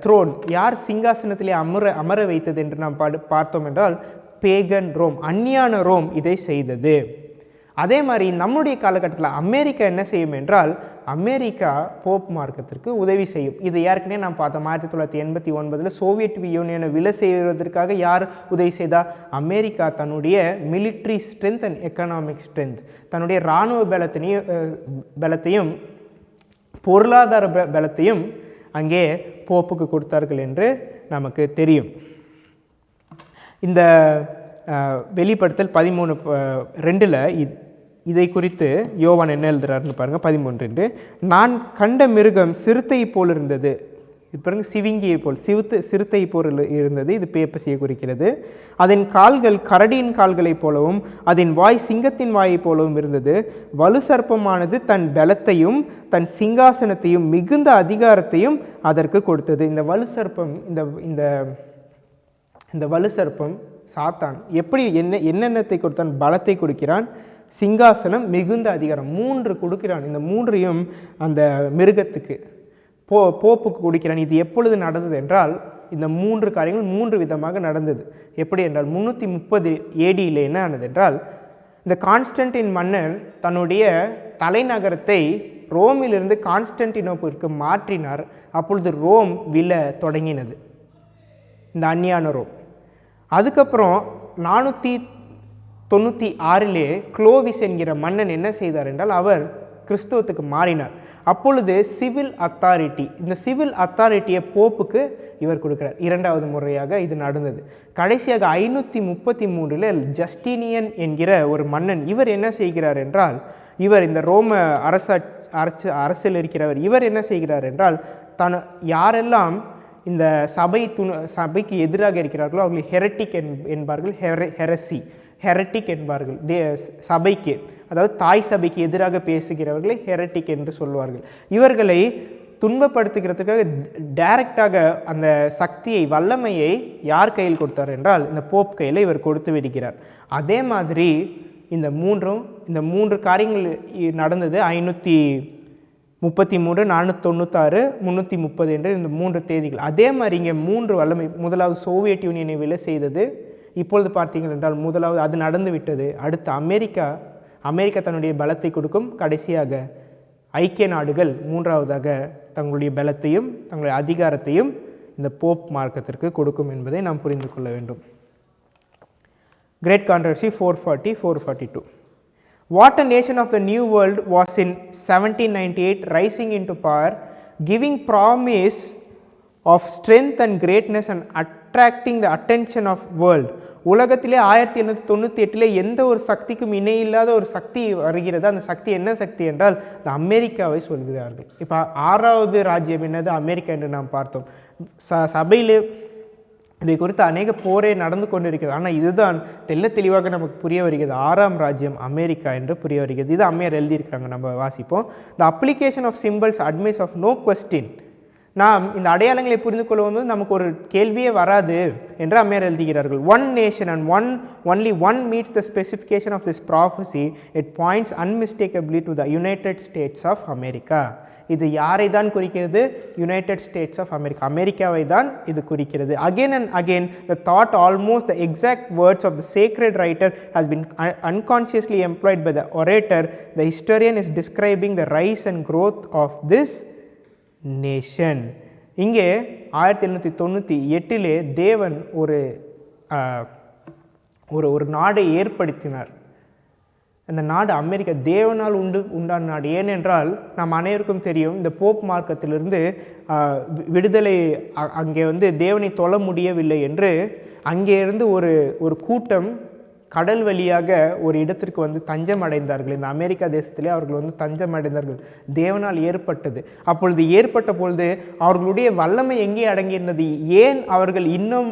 த்ரோன், யார் சிங்காசனத்திலே அமர வைத்தது என்று நாம் பார்த்தோம் என்றால் பேகன் ரோம், அந்நியான ரோம் இதை செய்தது. அதே மாதிரி நம்முடைய காலகட்டத்தில் அமெரிக்கா என்ன செய்யும் என்றால் அமெரிக்கா போப் மார்க்கத்திற்கு உதவி செய்யும். இது ஏற்கனவே நாம் பார்த்தோம். 1989 சோவியத் யூனியனை விலை செய்வதற்காக யார் உதவி செய்தால் அமெரிக்கா தன்னுடைய military strength and economic strength, தன்னுடைய இராணுவ பலத்தையும் பொருளாதார பலத்தையும் அங்கே போப்புக்கு கொடுத்தார்கள் என்று நமக்கு தெரியும். இந்த வெளிப்படுத்தல் 13:2 இதை குறித்து யோவான் என்ன எழுதுறாருன்னு பாருங்கள். 13:2 நான் கண்ட மிருகம் சிறுத்தை போல் இருந்தது. இப்போ சிவிங்கியை போல் சிறுத்தை போல் இருந்தது. இது பேப்பசியை குறிக்கிறது. அதன் கால்கள் கரடியின் கால்களைப் போலவும் அதன் வாய் சிங்கத்தின் வாயைப் போலவும் இருந்தது. வலு சர்ப்பமானது தன் பலத்தையும் தன் சிங்காசனத்தையும் மிகுந்த அதிகாரத்தையும் அதற்கு கொடுத்தது. இந்த வலு சர்ப்பம் இந்த வலு சர்ப்பம் சாத்தான் எப்படி என்னென்னத்தை கொடுத்தான்? பலத்தை கொடுக்கிறான், சிங்காசனம், மிகுந்த அதிகாரம், 3 கொடுக்கிறான். இந்த 3ஐயும் அந்த மிருகத்துக்கு போப்புக்கு கொடுக்கிறான். இது எப்பொழுது நடந்தது என்றால் இந்த 3 காரியங்கள் 3 விதமாக நடந்தது. எப்படி என்றால் 330 AD என்ன ஆனது என்றால் இந்த கான்ஸ்டன்டின் மன்னன் தன்னுடைய தலைநகரத்தை ரோமிலிருந்து கான்ஸ்டன்டினோப்பிற்கு மாற்றினார். அப்பொழுது ரோம் விழ தொடங்கினது, இந்த அந்நியான ரோம். அதுக்கப்புறம் 496 குளோவிஸ் என்கிற மன்னன் என்ன செய்தார் என்றால் அவர் கிறிஸ்துவத்துக்கு மாறினார். அப்பொழுது சிவில் அத்தாரிட்டி, இந்த சிவில் அத்தாரிட்டியை போப்புக்கு இவர் கொடுக்கிறார். 2வது முறையாக இது நடந்தது. கடைசியாக 533 ஜஸ்டினியன் என்கிற ஒரு மன்னன் இவர் என்ன செய்கிறார் என்றால் இவர் இந்த ரோம அரசில் இருக்கிறவர். இவர் என்ன செய்கிறார் என்றால் யாரெல்லாம் இந்த சபைக்கு எதிராக இருக்கிறார்களோ அவர்களை ஹெரட்டிக் என்பார்கள். ஹெரட்டிக் என்பார்கள். சபைக்கு, அதாவது தாய் சபைக்கு எதிராக பேசுகிறவர்களை ஹெரட்டிக் என்று சொல்வார்கள். இவர்களை துன்பப்படுத்துகிறதுக்காக டைரக்டாக அந்த சக்தியை, வல்லமையை யார் கையில் கொடுத்தார் என்றால் இந்த போப் கையில் இவர் கொடுத்து விடுகிறார். அதே மாதிரி இந்த 3 காரியங்கள் நடந்தது. 533, 496, 330 என்று இந்த 3 தேதிகள். அதே மாதிரி இங்கே 3 வல்லமை. முதலாவது சோவியத் யூனியனை விலை செய்தது. இப்பொழுது பார்த்தீங்கள் என்றால் முதலாவது அது நடந்து விட்டது. அடுத்து அமெரிக்கா தன்னுடைய பலத்தை கொடுக்கும். கடைசியாக ஐக்கிய நாடுகள் 3வதாக தங்களுடைய பலத்தையும் தங்களுடைய அதிகாரத்தையும் இந்த போப் மார்க்கத்திற்கு கொடுக்கும் என்பதை நாம் புரிந்து கொள்ள வேண்டும். Great controversy 440-442. What a nation of the new world was in 1798 rising into power, giving promise of strength and greatness and attracting the attention of world. உலகத்திலே 1898 எந்த ஒரு சக்திக்கும் இணையில்லாத ஒரு சக்தி வருகிறது. அந்த சக்தி என்ன சக்தி என்றால் இந்த அமெரிக்காவை சொல்கிறார்கள். இப்போ 6வது ராஜ்யம் என்னது? அமெரிக்கா என்று நாம் பார்த்தோம். சபையில் இதை குறித்து அநேக போரே நடந்து கொண்டிருக்கிறது. ஆனால் இதுதான் தெளிவாக நமக்கு புரிய வருகிறது. 6ஆம் ராஜ்யம் அமெரிக்கா என்று புரிய வருகிறது. இது அம்மையார் எழுதியிருக்கிறாங்க, நம்ம வாசிப்போம். The application of symbols admits of no question நாம் இந்த அடையாளங்களை புரிந்து கொள்ளும்போது நமக்கு ஒரு கேள்வியே வராது என்று அம்மையார் எழுதுகிறார்கள். One nation and only one meets the specification of this prophecy. It points unmistakably to the United States of America. இது யாரை தான் குறிக்கிறது? யுனைடெட் ஸ்டேட்ஸ் ஆஃப் அமெரிக்கா, அமெரிக்காவை தான் இது குறிக்கிறது. Again and again the thought almost the exact words of the sacred writer has been unconsciously employed by the orator. The historian is describing the rise and growth of this nation. இங்கே 1798 தேவன் ஒரு நாடை ஏற்படுத்தினார். அந்த நாடு America தேவனால் உண்டான நாடு. ஏனென்றால் நாம் அனைவருக்கும் தெரியும், இந்த போப் மார்க்கத்திலிருந்து விடுதலை அங்கே தேவனை தொழ முடியவில்லை என்று அங்கே இருந்து ஒரு கூட்டம் கடல் வழியாக ஒரு இடத்திற்கு தஞ்சம் அடைந்தார்கள். இந்த அமெரிக்கா தேசத்திலே அவர்கள் தஞ்சம் அடைந்தார்கள். தேவனால் ஏற்பட்டது. அப்பொழுது ஏற்பட்ட பொழுது அவர்களுடைய வல்லமை எங்கே அடங்கியிருந்தது? ஏன் அவர்கள் இன்னும்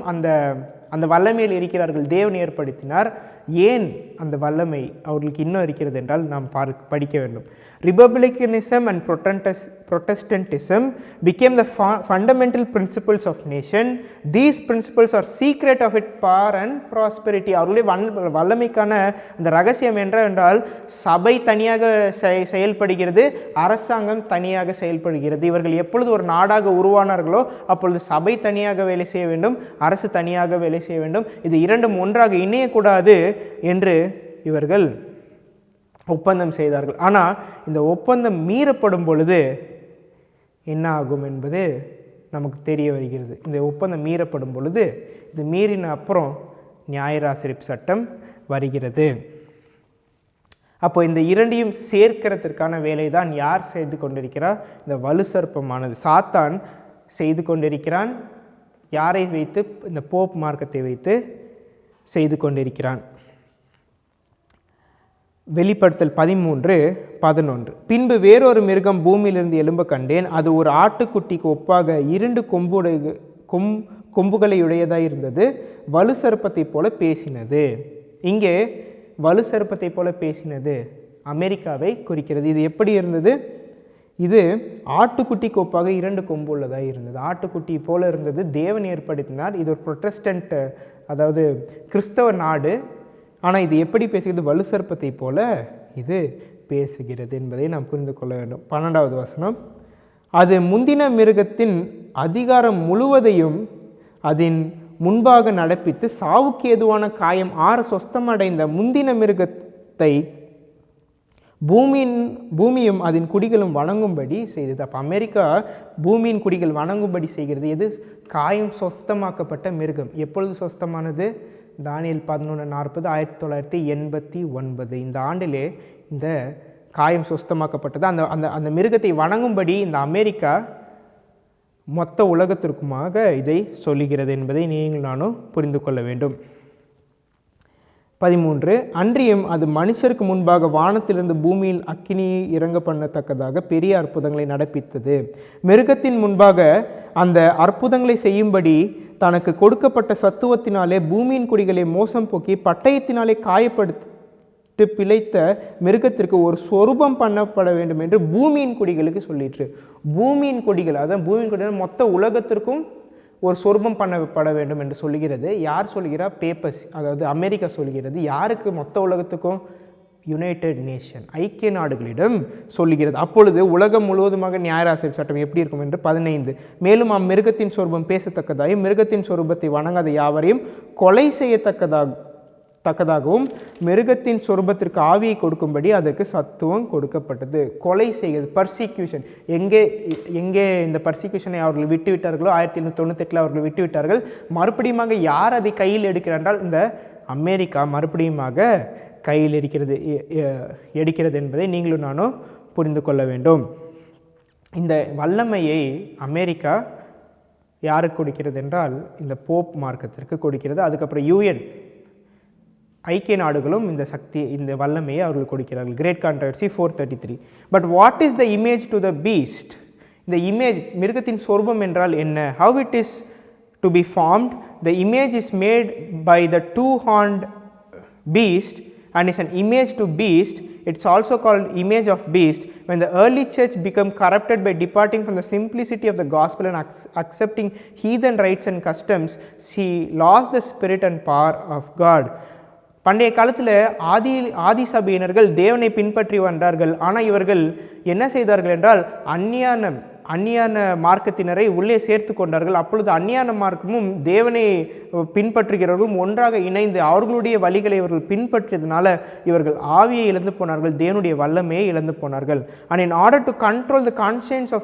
அந்த வல்லமையில் இருக்கிறார்கள்? தேவன் ஏற்படுத்தினார். ஏன் அந்த வல்லமை அவர்களுக்கு இன்னும் இருக்கிறது என்றால் நாம் படிக்க வேண்டும். ரிபப்ளிகனிசம் and Protestantism became the fundamental principles of nation. These principles are secret of its power and prosperity. அவர்களுடைய வல்லமைக்கான அந்த ரகசியம் என்றால் சபை தனியாக செயல்படுகிறது, அரசாங்கம் தனியாக செயல்படுகிறது. இவர்கள் எப்பொழுது ஒரு நாடாக உருவானார்களோ அப்பொழுது சபை தனியாக வேலை செய்ய வேண்டும், அரசு தனியாக வேலை செய்ய வேண்டும். இது இரண்டும் ஒன்றாக இணையக்கூடாது என்று இவர்கள் ஒப்பந்தம் செய்தார்கள். ஆனால் இந்த ஒப்பந்தம் மீறப்படும் பொழுது என்ன ஆகும் என்பது நமக்கு தெரிய வருகிறது. இந்த ஒப்பந்தம் மீறப்படும் பொழுது, இது மீறின அப்புறம் நியாயராசிரிப்பு சட்டம் வருகிறது. அப்போ இந்த இரண்டையும் சேர்க்கிறதுக்கான வேலை தான் யார் செய்து கொண்டிருக்கிறார்? இந்த வலுசற்பமானது சாத்தான் செய்து கொண்டிருக்கிறான். யாரை வைத்து? இந்த போப் மார்க்கத்தை வைத்து செய்து கொண்டிருக்கிறான். வெளிப்படுத்தல் 13:11. பின்பு வேறொரு மிருகம் பூமியிலிருந்து எழும்ப கண்டேன். அது ஒரு ஆட்டுக்குட்டிக்கு ஒப்பாக 2 கொம்புகளையுடையதாக இருந்தது. வலு சர்ப்பத்தை போல பேசினது. இங்கே வலு சர்ப்பத்தை போல பேசினது அமெரிக்காவை குறிக்கிறது. இது எப்படி இருந்தது? இது ஆட்டுக்குட்டிக்கு ஒப்பாக 2 கொம்பு உள்ளதாக இருந்தது. ஆட்டுக்குட்டி போல இருந்தது. தேவன் ஏற்படுத்தினார். இது ஒரு புரொட்டஸ்டன்ட், அதாவது கிறிஸ்தவ நாடு. ஆனால் இது எப்படி பேசுகிறது? வலு சர்ப்பத்தை போல இது பேசுகிறது என்பதை நாம் புரிந்து கொள்ள வேண்டும். 12வது வசனம். அது முந்தின மிருகத்தின் அதிகாரம் முழுவதையும் அதன் முன்பாக நடப்பித்து சாவுக்கு ஏதுவான காயம் 6 சொஸ்தமடைந்த முந்தின மிருகத்தை பூமியும் அதன் குடிகளும் வணங்கும்படி செய்தது. அப்போ அமெரிக்கா பூமியின் குடிகள் வணங்கும்படி செய்கிறது. எது? காயம் சொஸ்தமாக்கப்பட்ட மிருகம். எப்பொழுது சொஸ்தமானது? தானியேல் 11:40, 1989. இந்த ஆண்டிலே இந்த காயம் சொஸ்தமாக்கப்பட்டது. அந்த மிருகத்தை வணங்கும்படி இந்த அமெரிக்கா மொத்த உலகத்திற்குமாக இதை சொல்லுகிறது என்பதை நீங்கள் நானும் புரிந்து கொள்ள வேண்டும். 13. அன்றியும் அது மனுஷருக்கு முன்பாக வானத்திலிருந்து பூமியில் அக்கினியை இறங்க பண்ணத்தக்கதாக பெரிய அற்புதங்களை நடப்பித்தது. மிருகத்தின் முன்பாக அந்த அற்புதங்களை செய்யும்படி தனக்கு கொடுக்கப்பட்ட சத்துவத்தினாலே பூமியின் குடிகளை மோசம் போக்கி பட்டயத்தினாலே காயப்படுத்தி பிழைத்த மிருகத்திற்கு ஒரு சொரூபம் பண்ணப்பட வேண்டும் என்று பூமியின் குடிகளுக்கு சொல்லிற்று. பூமியின் குடிகள், அதான் பூமியின் குடிகள் மொத்த உலகத்திற்கும் ஒரு சொரூபம் பண்ணப்பட வேண்டும் என்று சொல்லுகிறது. யார் சொல்கிறார்? பேப்பர்ஸ், அதாவது அமெரிக்கா சொல்கிறது. யாருக்கு? மொத்த உலகத்துக்கும். யுனைடெட் நேஷன், ஐக்கிய நாடுகளிடம் சொல்லுகிறது. அப்பொழுது உலகம் முழுவதுமாக நியாயராசிரியர் சட்டம் எப்படி இருக்கும் என்று 15. மேலும் அம்மிருகத்தின் சொரூபம் பேசத்தக்கதாயும் மிருகத்தின் சொரூபத்தை வணங்காத யாவரையும் கொலை செய்யத்தக்கதாகவும் மிருகத்தின் சொரூபத்திற்கு ஆவியை கொடுக்கும்படி அதற்கு சத்துவம் கொடுக்கப்பட்டது. கொலை செய்கிறது, பர்சிக்யூஷன். எங்கே இந்த பர்சிக்யூஷனை அவர்கள் விட்டுவிட்டார்களோ 1798 அவர்கள் விட்டுவிட்டார்கள். மறுபடியும் யார் அதை கையில் எடுக்கிறார் என்றால் இந்த அமெரிக்கா மறுபடியும் கையில் எடுக்கிறது என்பதை நீங்களும் நானும் புரிந்து கொள்ள வேண்டும். இந்த வல்லமையை அமெரிக்கா யாருக்கு கொடுக்கிறது என்றால் இந்த போப் மார்க்கத்திற்கு கொடுக்கிறது. அதுக்கப்புறம் UN, ஐக்கிய நாடுகளும் இந்த வல்லமையை அவர்கள் கொடுக்கிறார்கள். Great controversy 433. But what is the image to the beast? இந்த இமேஜ், மிருகத்தின் சொரூபம் என்றால் என்ன? How it is to be formed? The image is made by the 2-horned beast and is an image to beast. It's also called image of beast. When the early church became corrupted by departing from the simplicity of the gospel and accepting heathen rites and customs, she lost the spirit and power of God. பண்டைய காலத்தில் ஆதி சபையினர்கள் தேவனை பின்பற்றி வந்தார்கள். ஆனால் இவர்கள் என்ன செய்தார்கள் என்றால் அந்நியான மார்க்கத்தினரை உள்ளே சேர்த்து கொண்டார்கள். அப்பொழுது அந்நியான மார்க்கமும் தேவனை பின்பற்றுகிறவர்களும் ஒன்றாக இணைந்து அவர்களுடைய வழிகளை இவர்கள் பின்பற்றியதுனால இவர்கள் ஆவியை இழந்து போனார்கள், தேவனுடைய வல்லமையை இழந்து போனார்கள். And in order to control the conscience of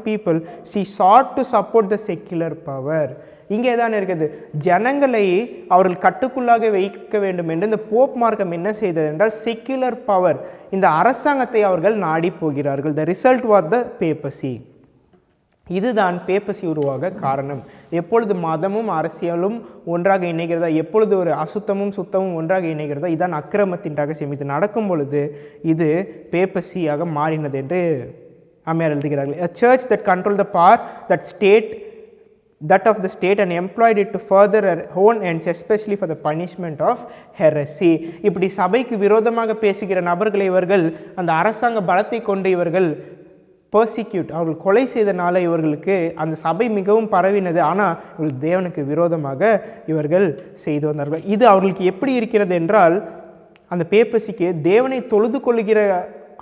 people, she sought to support the secular power. இங்கே தான் இருக்குது, ஜனங்களை அவர்கள் கட்டுக்குள்ளாக வைக்க வேண்டும் என்று இந்த போப் மார்க்கம் என்ன செய்தது என்றால் செக்யுலர் பவர், இந்த அரசாங்கத்தை அவர்கள் நாடி போகிறார்கள். The result was the பேப்பசி. இதுதான் பேப்பசி உருவாக காரணம். எப்பொழுது மதமும் அரசியலும் ஒன்றாக இணைகிறதா, எப்பொழுது ஒரு அசுத்தமும் சுத்தமும் ஒன்றாக இணைகிறதா, இதுதான் அக்கிரமத்தின் ரகசியம். இது நடக்கும் பொழுது இது பேப்பசியாக மாறினது என்று அம்மையார் எழுதுகிறார்கள். A church that controlled the power that of the state and employed it to further her own ends, especially for the punishment of heresy. இப்படி சபைக்கு விரோதமாக பேசுகிற நபர்களை இவர்கள் அந்த அரசாங்க பலத்தை கொண்டு இவர்கள் பர்சிக்யூட், அவர்கள் கொலை செய்தனால இவர்களுக்கு அந்த சபை மிகவும் பரவினது. ஆனால் இவர்கள் தேவனுக்கு விரோதமாக இவர்கள் செய்து வந்தார்கள். இது அவர்களுக்கு எப்படி இருக்கிறது என்றால், அந்த பேப்பசிக்கு தேவனை தொழுது கொள்ளுகிற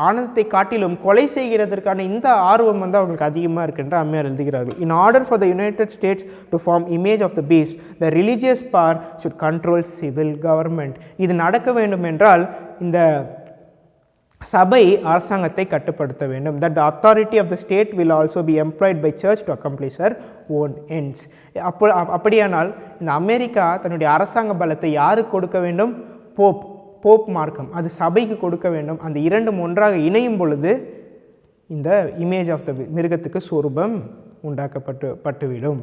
ஆனந்தத்தை காட்டிலும் கொலை செய்கிறதற்கான இந்த ஆர்வம் வந்து அவங்களுக்கு அதிகமாக இருக்குன்ற அம்மையார் எழுதுகிறார்கள். In order for the United States to form image of the beast, the religious power should control civil government. இது நடக்க வேண்டும் என்றால் இந்த சபை அரசாங்கத்தை கட்டுப்படுத்த வேண்டும். That the authority of the state will also be employed by church to accomplish her own ends. அப்படியானால் இந்த அமெரிக்கா தன்னுடைய அரசாங்க பலத்தை யாருக்கு கொடுக்க வேண்டும்? போப் மார்க்கம், அது சபைக்கு கொடுக்க வேண்டும். அந்த இரண்டும் ஒன்றாக இணையும் பொழுது இந்த இமேஜ் ஆஃப் த மிருகத்துக்கு சொரூபம் உண்டாக்கப்பட்டுவிடும்.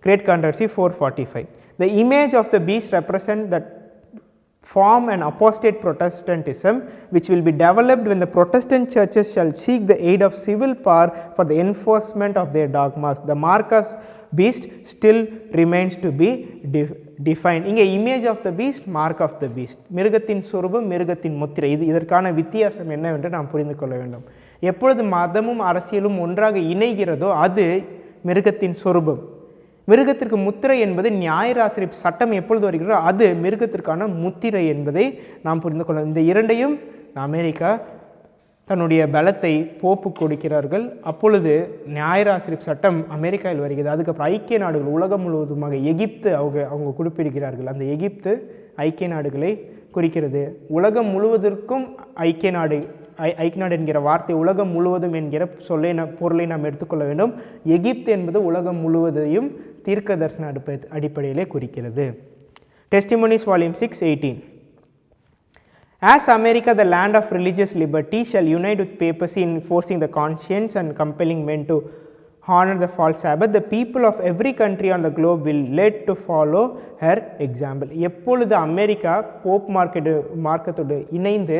Great controversy 445. The image of the beast represent that form an apostate Protestantism which will be developed when the Protestant churches shall seek the aid of civil power for the enforcement of their dogmas. The mark of beast still remains to be defined. இங்கே image of the beast, mark of the beast, மிருகத்தின் சொரூபம், மிருகத்தின் முத்திரை. இதற்கான வித்தியாசம் என்னவென்று நாம் புரிந்து கொள்ள வேண்டும். எப்பொழுது மதமும் அரசியலும் ஒன்றாக இணைகிறதோ அது மிருகத்தின் சொரூபம். மிருகத்திற்கு முத்திரை என்பது நியாயராசிரி சட்டம் எப்பொழுது வருகிறதோ அது மிருகத்திற்கான முத்திரை என்பதை நாம் புரிந்து கொள்ள. இந்த இரண்டையும் அமெரிக்கா தன்னுடைய பலத்தை போப்பு கொடுக்கிறார்கள். அப்பொழுது நியாயராசிரி சட்டம் அமெரிக்காவில் வருகிறது. அதுக்கப்புறம் ஐக்கிய நாடுகள் உலகம் முழுவதுமாக எகிப்து அவங்க குறிப்பிடுகிறார்கள். அந்த எகிப்து ஐக்கிய நாடுகளை குறிக்கிறது. உலகம் முழுவதற்கும் ஐக்கிய நாடு என்கிற வார்த்தை உலகம் முழுவதும் என்கிற பொருளை நாம் எடுத்துக்கொள்ள வேண்டும். எகிப்து என்பது உலகம் முழுவதையும் தீர்க்க தரிசன அடிப்படையிலே குறிக்கிறது. Testimonies volume 6:18. As America, the land of religious liberty, shall unite with papacy in forcing the conscience and compelling men to honor the false Sabbath, the people of every country on the globe will lead to follow her example. எப்பொழுது America Pope மார்க்கத்தோடு இணைந்து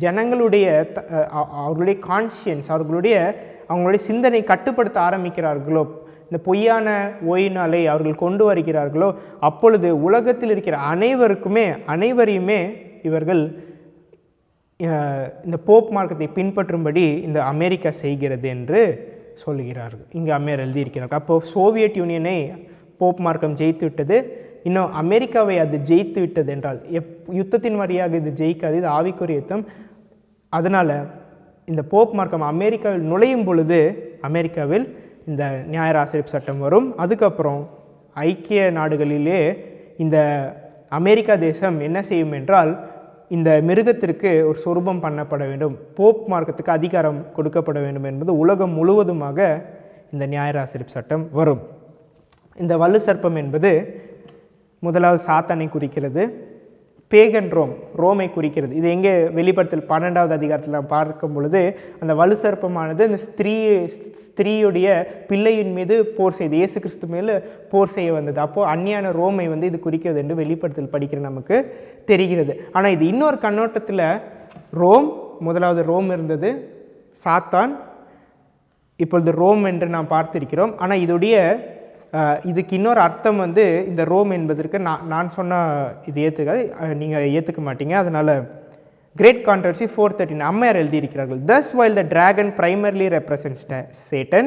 ஜனங்களுடைய அவர்களுடைய conscience, அவங்களுடைய சிந்தனை கட்டுப்படுத்த ஆரம்பிக்கிறார்களோ, இந்த பொய்யான ஓயினாலை அவர்கள் கொண்டு வருகிறார்களோ, அப்பொழுது உலகத்தில் இருக்கிற அனைவரையுமே இவர்கள் இந்த போப் மார்க்கத்தை பின்பற்றும்படி இந்த அமெரிக்கா செய்கிறது என்று சொல்கிறார்கள். இங்கே அம்மையார் எழுதியிருக்கிறார்கள். அப்போது சோவியத் யூனியனை போப் மார்க்கம் ஜெயித்து விட்டது. இன்னும் அமெரிக்காவை அது ஜெயித்து விட்டது என்றால் யுத்தத்தின் வழியாக இது ஜெயிக்காது, இது ஆவிக்குரிய யுத்தம். அதனால் இந்த போப் மார்க்கம் அமெரிக்காவில் நுழையும் பொழுது அமெரிக்காவில் இந்த நியாயராசிரிப்பு சட்டம் வரும். அதுக்கப்புறம் ஐக்கிய நாடுகளிலே இந்த அமெரிக்கா தேசம் என்ன செய்யும் என்றால் இந்த மிருகத்திற்கு ஒரு சொரூபம் பண்ணப்பட வேண்டும், போப் மார்க்கத்துக்கு அதிகாரம் கொடுக்கப்பட வேண்டும் என்பது உலகம் முழுவதுமாக இந்த நியாயராசிரிப்பு சட்டம் வரும். இந்த வலு சர்ப்பம் என்பது முதலாவது சாத்தானை குறிக்கிறது. பேகன் ரோமை குறிக்கிறது. இது எங்கே வெளிப்படுத்தல் 12வது அதிகாரத்தில் நாம் பார்க்கும் பொழுது அந்த வலு சர்ப்பமானது இந்த ஸ்திரீயுடைய பிள்ளையின் மீது போர் செய்து இயேசு கிறிஸ்து மேலே போர் செய்ய வந்தது. அப்போது அந்நியான ரோமை இது குறிக்கிறது என்று வெளிப்படுத்தல் படிக்கிற நமக்கு தெரிகிறது. ஆனால் இது இன்னொரு கண்ணோட்டத்தில் முதலாவது ரோம் இருந்தது, சாத்தான் இப்பொழுது ரோம் என்று நாம் பார்த்திருக்கிறோம். ஆனால் இதோடைய இதுக்கு இன்னொரு அர்த்தம் வந்து இந்த ரோம் என்பதற்கு நான் சொன்ன இது ஏற்றுக்காது, நீங்கள் ஏற்றுக்க மாட்டீங்க. அதனால் கிரேட் கான்ட்ரவர்சி 413 அம்மையார் எழுதியிருக்கிறார்கள். Thus while the dragon primarily represents Satan,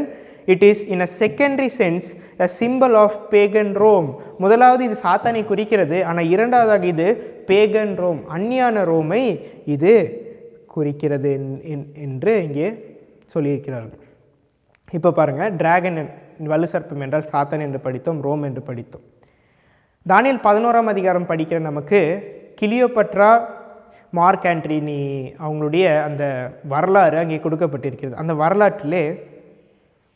it is in a secondary sense a symbol of pagan Rome. முதலாவது இது சாத்தானை குறிக்கிறது, ஆனால் இரண்டாவதாக இது பேகன் ரோம், அந்நியான ரோமை இது குறிக்கிறது என்று இங்கே சொல்லியிருக்கிறார்கள். இப்போ பாருங்கள், டிராகன் வலு சர்ப்பம் என்றால் சாத்தான் என்று படித்தோம், ரோம் என்று படித்தோம். தானியேல் 11ஆம் அதிகாரம் படிக்கிற நமக்கு கிளியோபட்ரா, மார்க் ஆண்டனி அவங்களுடைய அந்த வரலாறு அங்கே கொடுக்கப்பட்டிருக்கிறது. அந்த வரலாற்றிலே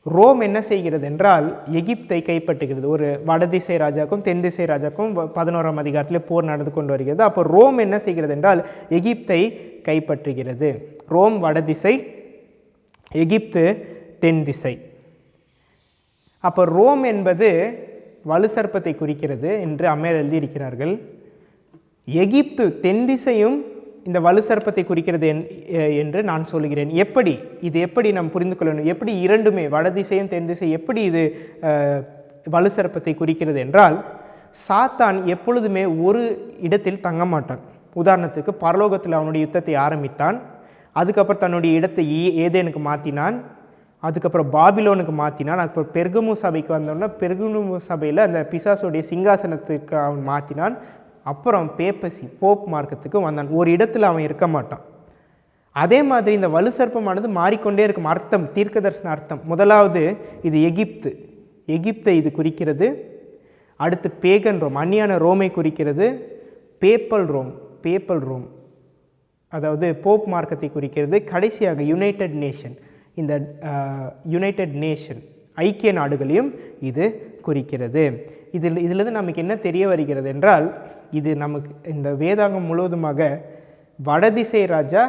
ரோம் என்ன செய்கிறது என்றால் எகிப்தை கைப்பற்றுகிறது. ஒரு வடதிசை ராஜாக்கும் தென் திசை ராஜாக்கும் 11ஆம் அதிகாரத்தில் போர் நடந்து கொண்டு வருகிறது. அப்போ ரோம் என்ன செய்கிறது என்றால் எகிப்தை கைப்பற்றுகிறது. ரோம் வடதிசை, எகிப்து தென் திசை. அப்போ ரோம் என்பது வலு சர்ப்பத்தை குறிக்கிறது என்று அம்மையார் எழுதியிருக்கிறார்கள். எகிப்து தென் திசையும் இந்த வலு சர்ப்பத்தை குறிக்கிறது என்று நான் சொல்கிறேன். இது எப்படி நாம் புரிந்து கொள்ளணும்? எப்படி இரண்டுமே வடதிசையும் தென் திசை எப்படி இது வலு சர்ப்பத்தை குறிக்கிறது என்றால், சாத்தான் எப்பொழுதுமே ஒரு இடத்தில் தங்க மாட்டான். உதாரணத்துக்கு பரலோகத்தில் அவனுடைய யுத்தத்தை ஆரம்பித்தான், அதுக்கப்புறம் தன்னுடைய இடத்தை ஏதேனுக்கு மாற்றினான், அதுக்கப்புறம் பாபிலோனுக்கு மாற்றினான், அதுக்கப்புறம் பெர்கமு சபைக்கு வந்தோன்னா பெர்கமு சபையில் அந்த பிசாசுடைய சிங்காசனத்துக்கு அவன் மாற்றினான், அப்புறம் பேப்பசி போப் மார்க்கத்துக்கு வந்தான். ஒரு இடத்துல அவன் இருக்க மாட்டான். அதே மாதிரி இந்த வலு சர்ப்பமானது மாறிக்கொண்டே இருக்கும். அர்த்தம், தீர்க்கதர்சன அர்த்தம். முதலாவது இது எகிப்தை இது குறிக்கிறது. அடுத்து பேகன் ரோம், அந்நியான ரோமை குறிக்கிறது. பேப்பல் ரோம் அதாவது போப் மார்க்கத்தை குறிக்கிறது. கடைசியாக யுனைடெட் நேஷன், இந்த யுனைடெட் நேஷன் ஐக்கிய நாடுகளையும் இது குறிக்கிறது. இதிலிருந்து நமக்கு என்ன தெரிய வருகிறது என்றால், இது நமக்கு இந்த வேதாகம் முழுவதுமாக வடதிசை ராஜா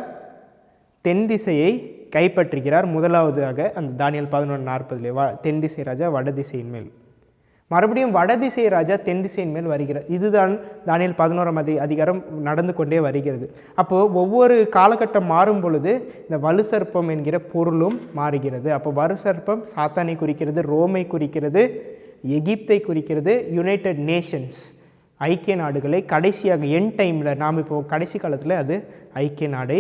தென் திசையை கைப்பற்றுகிறார். முதலாவதாக அந்த தானியேல் 11:40 தென் திசை ராஜா வடதிசையின் மேல், மறுபடியும் வடதிசை ராஜா தென் திசையின் மேல் வருகிறார். இதுதான் தானியேல் 11ஆம் அதிகாரம் நடந்து கொண்டே வருகிறது. அப்போது ஒவ்வொரு காலகட்டம் மாறும் பொழுது இந்த வலு சர்ப்பம் என்கிற பொருளும் மாறுகிறது. அப்போ வலு சர்ப்பம் சாத்தானை குறிக்கிறது, ரோமை குறிக்கிறது, எகிப்தை குறிக்கிறது, யுனைடெட் நேஷன்ஸ் ஐக்கிய நாடுகளை, கடைசியாக என் டைமில் நாம் இப்போது கடைசி காலத்தில் அது ஐக்கிய நாடை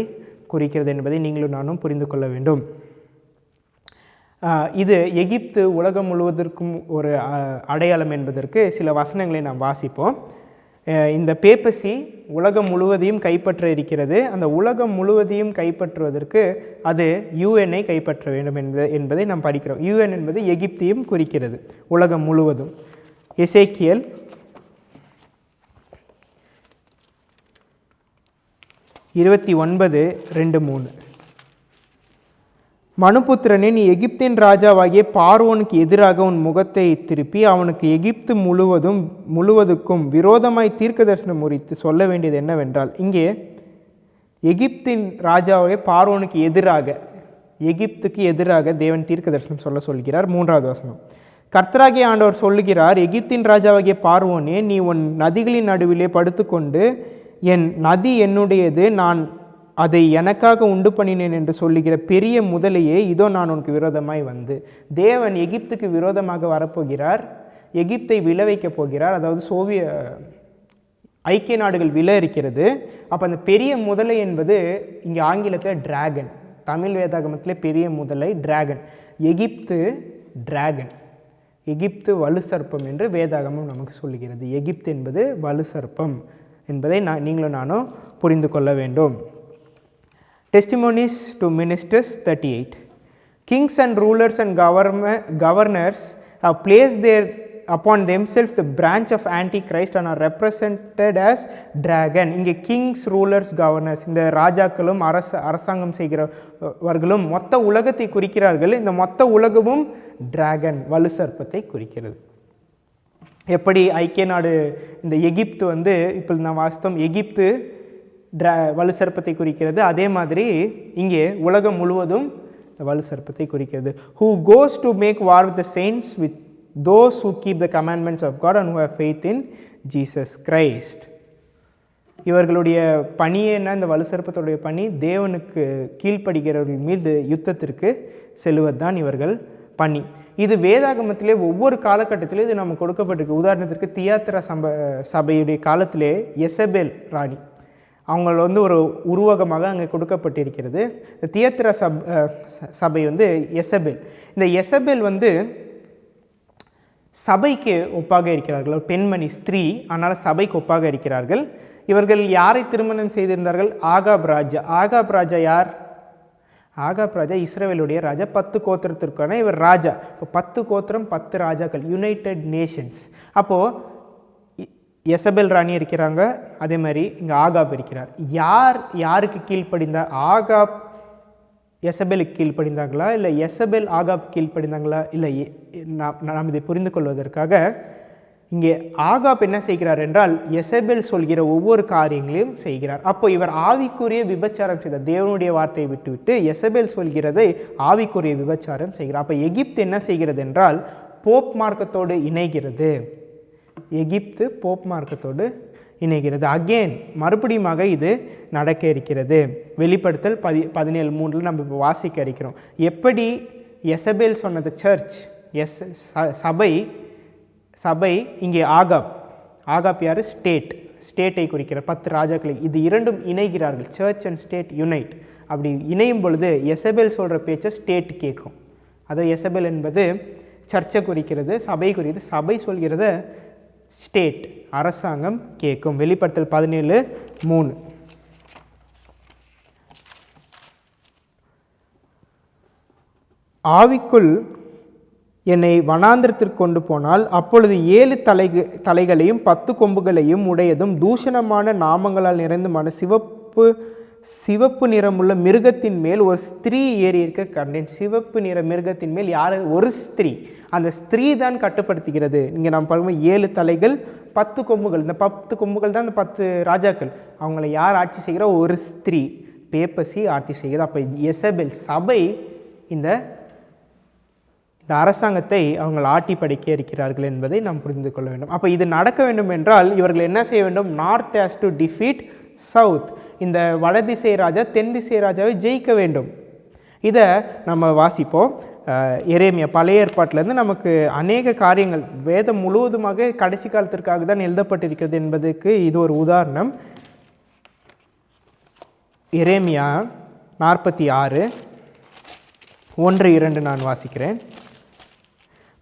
குறிக்கிறது என்பதை நீங்களும் நானும் புரிந்து கொள்ள வேண்டும். இது எகிப்து உலகம் முழுவதற்கும் ஒரு அடையாளம் என்பதற்கு சில வசனங்களை நாம் வாசிப்போம். இந்த பேப்பசி உலகம் முழுவதையும் கைப்பற்ற இருக்கிறது. அந்த உலகம் முழுவதையும் கைப்பற்றுவதற்கு அது யூஎன்ஐ கைப்பற்ற வேண்டும் என்பதை நாம் படிக்கிறோம். யூஎன் என்பது எகிப்தையும் குறிக்கிறது, உலகம் முழுவதும். எசேக்கியேல் 29:2-3 மனுபுத்திரனே, நீ எகிப்தின் ராஜாவாகிய பார்வோனுக்கு எதிராக உன் முகத்தை திருப்பி அவனுக்கு எகிப்து முழுவதுக்கும் விரோதமாய் தீர்க்க தரிசனம் உரித்து சொல்ல வேண்டியது என்னவென்றால், இங்கே எகிப்தின் ராஜாவாகிய பார்வோனுக்கு எதிராக, எகிப்துக்கு எதிராக தேவன் தீர்க்க தரிசனம் சொல்கிறார். 3வது வசனம், கர்த்தராகிய ஆண்டவர் சொல்லுகிறார், எகிப்தின் ராஜாவாகிய பார்வோனே, நீ உன் நதிகளின் நடுவிலே படுத்துக்கொண்டு என் நதி என்னுடையது, நான் அதை எனக்காக உண்டு பண்ணினேன் என்று சொல்லுகிற பெரிய முதலையே, இதோ நான் உனக்கு விரோதமாய் வந்து. தேவன் எகிப்துக்கு விரோதமாக வரப்போகிறார், எகிப்தை விளைவிக்கப் போகிறார். அதாவது ஐக்கிய நாடுகள் விழ இருக்கிறது. அப்போ அந்த பெரிய முதலை என்பது இங்கே ஆங்கிலத்தில் டிராகன், தமிழ் வேதாகமத்தில் பெரிய முதலை டிராகன், எகிப்து டிராகன், எகிப்து வலு சர்ப்பம் என்று வேதாகமம் நமக்கு சொல்லுகிறது. எகிப்து என்பது வலு சர்ப்பம் என்பதை நீங்களும் நானும் புரிந்து கொள்ள வேண்டும். Testimonies to Ministers 38. Kings and rulers and governors have placed upon themselves the branch of Antichrist and are represented as dragon. இங்கே கிங்ஸ், ரூலர்ஸ், கவர்னர்ஸ், இந்த ராஜாக்களும் அரசாங்கம் செய்கிறவர்களும் மொத்த உலகத்தை குறிக்கிறார்கள். இந்த மொத்த உலகமும் டிராகன் வலு சர்ப்பத்தை குறிக்கிறது. எப்படி ஐக்கிய நாடு இந்த எகிப்து வந்து இப்போ நான் வாசித்தோம், எகிப்து வலு சர்ப்பத்தை குறிக்கிறது. அதே மாதிரி இங்கே உலகம் முழுவதும் வலு சர்ப்பத்தை குறிக்கிறது. Who goes to make war with the saints, with those who keep the commandments of God and who have faith in Jesus Christ. இவர்களுடைய பணியே என்ன? இந்த வலு சர்ப்பத்துடைய பணி தேவனுக்கு கீழ்ப்படுகிறவர்கள் மீது யுத்தத்திற்கு செல்வது தான் இவர்கள் பணி. இது வேதாகமத்திலே ஒவ்வொரு காலகட்டத்திலும் இது நமக்கு கொடுக்கப்பட்டிருக்கு. உதாரணத்திற்கு தியாத்திரா சபையுடைய காலத்திலே எசபேல் ராணி அவங்கள ஒரு உருவகமாக அங்கே கொடுக்கப்பட்டிருக்கிறது. தியாத்திரா சபை எசபேல். இந்த எசபேல் சபைக்கு ஒப்பாக இருக்கிறார்கள். ஒரு பெண்மணி, ஸ்திரீ, ஆனால் சபைக்கு ஒப்பாக இருக்கிறார்கள். இவர்கள் யாரை திருமணம் செய்திருந்தார்கள்? ஆகாப் ராஜா. ஆகாப் ராஜா யார்? ஆகாப் ராஜா இஸ்ரவேலுடைய ராஜா, 10 கோத்திரத்திற்கான இவர் ராஜா. இப்போ 10 கோத்திரம் 10 ராஜாக்கள், யுனைடெட் நேஷன்ஸ். அப்போது எசபேல் ராணி இருக்கிறாங்க, அதே மாதிரி இங்கே ஆகாப் இருக்கிறார். யாருக்கு கீழ்ப்படிந்தார்? ஆகாப் எசபேலுக்கு கீழ்ப்படிந்தாங்களா, இல்லை எசபேல் ஆகாப் கீழ்ப்படிந்தாங்களா? இல்லை, நாம் இதை புரிந்து கொள்வதற்காக இங்கே ஆகாப் என்ன செய்கிறார் என்றால் எசபேல் சொல்கிற ஒவ்வொரு காரியங்களையும் செய்கிறார். அப்போ இவர் ஆவிக்குரிய விபச்சாரம் செய்தார். தேவனுடைய வார்த்தையை விட்டுவிட்டு எசபேல் சொல்கிறதை ஆவிக்குரிய விபச்சாரம் செய்கிறார். அப்போ எகிப்து என்ன செய்கிறது என்றால் போப் மார்க்கத்தோடு இணைகிறது. எகிப்து போப் மார்க்கத்தோடு இணைகிறது. அகெயின் மறுபடியுமாக இது நடக்க இருக்கிறது. வெளிப்படுத்தல் 17:3 நம்ம இப்போ வாசிக்க இருக்கிறோம். எப்படி எசபேல் சொன்னது சர்ச், சபை இங்கே ஆகாப் யார்? ஸ்டேட்டை குறிக்கிறார். 10 ராஜாக்களை இது இரண்டும் இணைகிறார்கள். Church and state unite. அப்படி இணையும் பொழுது எசபேல் சொல்கிற பேச்சை ஸ்டேட் கேட்கும். அதாவது எசபேல் என்பது சர்ச்சை குறிக்கிறது, சபை குறிக்கிறது. சபை சொல்கிறத ஸ்டேட், அரசாங்கம் கேட்கும். வெளிப்படுத்தல் 17:3. ஆவிக்குள் என்னை வனாந்திரத்திற்கு கொண்டு போனால் அப்பொழுது 7 தலைகளையும் 10 கொம்புகளையும் உடையதும் தூஷணமான நாமங்களால் நிறைந்துமான சிவப்பு நிறமுள்ள மிருகத்தின் மேல் ஒரு ஸ்திரீ ஏறி இருக்க கண்டேன். சிவப்பு நிற மிருகத்தின் மேல் யார்? ஒரு ஸ்திரீ. அந்த ஸ்திரீ தான் கட்டுப்படுத்துகிறது. இங்கே நாம் பார்க்கும்போது 7 தலைகள் 10 கொம்புகள். இந்த 10 கொம்புகள் தான் இந்த 10 ராஜாக்கள். அவங்கள யார் ஆட்சி செய்கிறா? ஒரு ஸ்திரீ, பேப்பசி ஆட்சி செய்கிறது. அப்போ எசபேல் சபை இந்த அரசாங்கத்தை அவங்க ஆட்டி படைக்க இருக்கிறார்கள் என்பதை நாம் புரிந்து கொள்ள வேண்டும். அப்போ இது நடக்க வேண்டும் என்றால் இவர்கள் என்ன செய்ய வேண்டும்? North has to defeat south. இந்த வடதிசை ராஜா தென் திசை ராஜாவை ஜெயிக்க வேண்டும். இதை நம்ம வாசிப்போம். எரேமியா பழைய ஏற்பாட்டிலேருந்து நமக்கு அநேக காரியங்கள் வேதம் முழுவதுமாக கடைசி காலத்திற்காக தான் எழுதப்பட்டிருக்கிறது என்பதற்கு இது ஒரு உதாரணம். எரேமியா 46:1-2 நான் வாசிக்கிறேன்.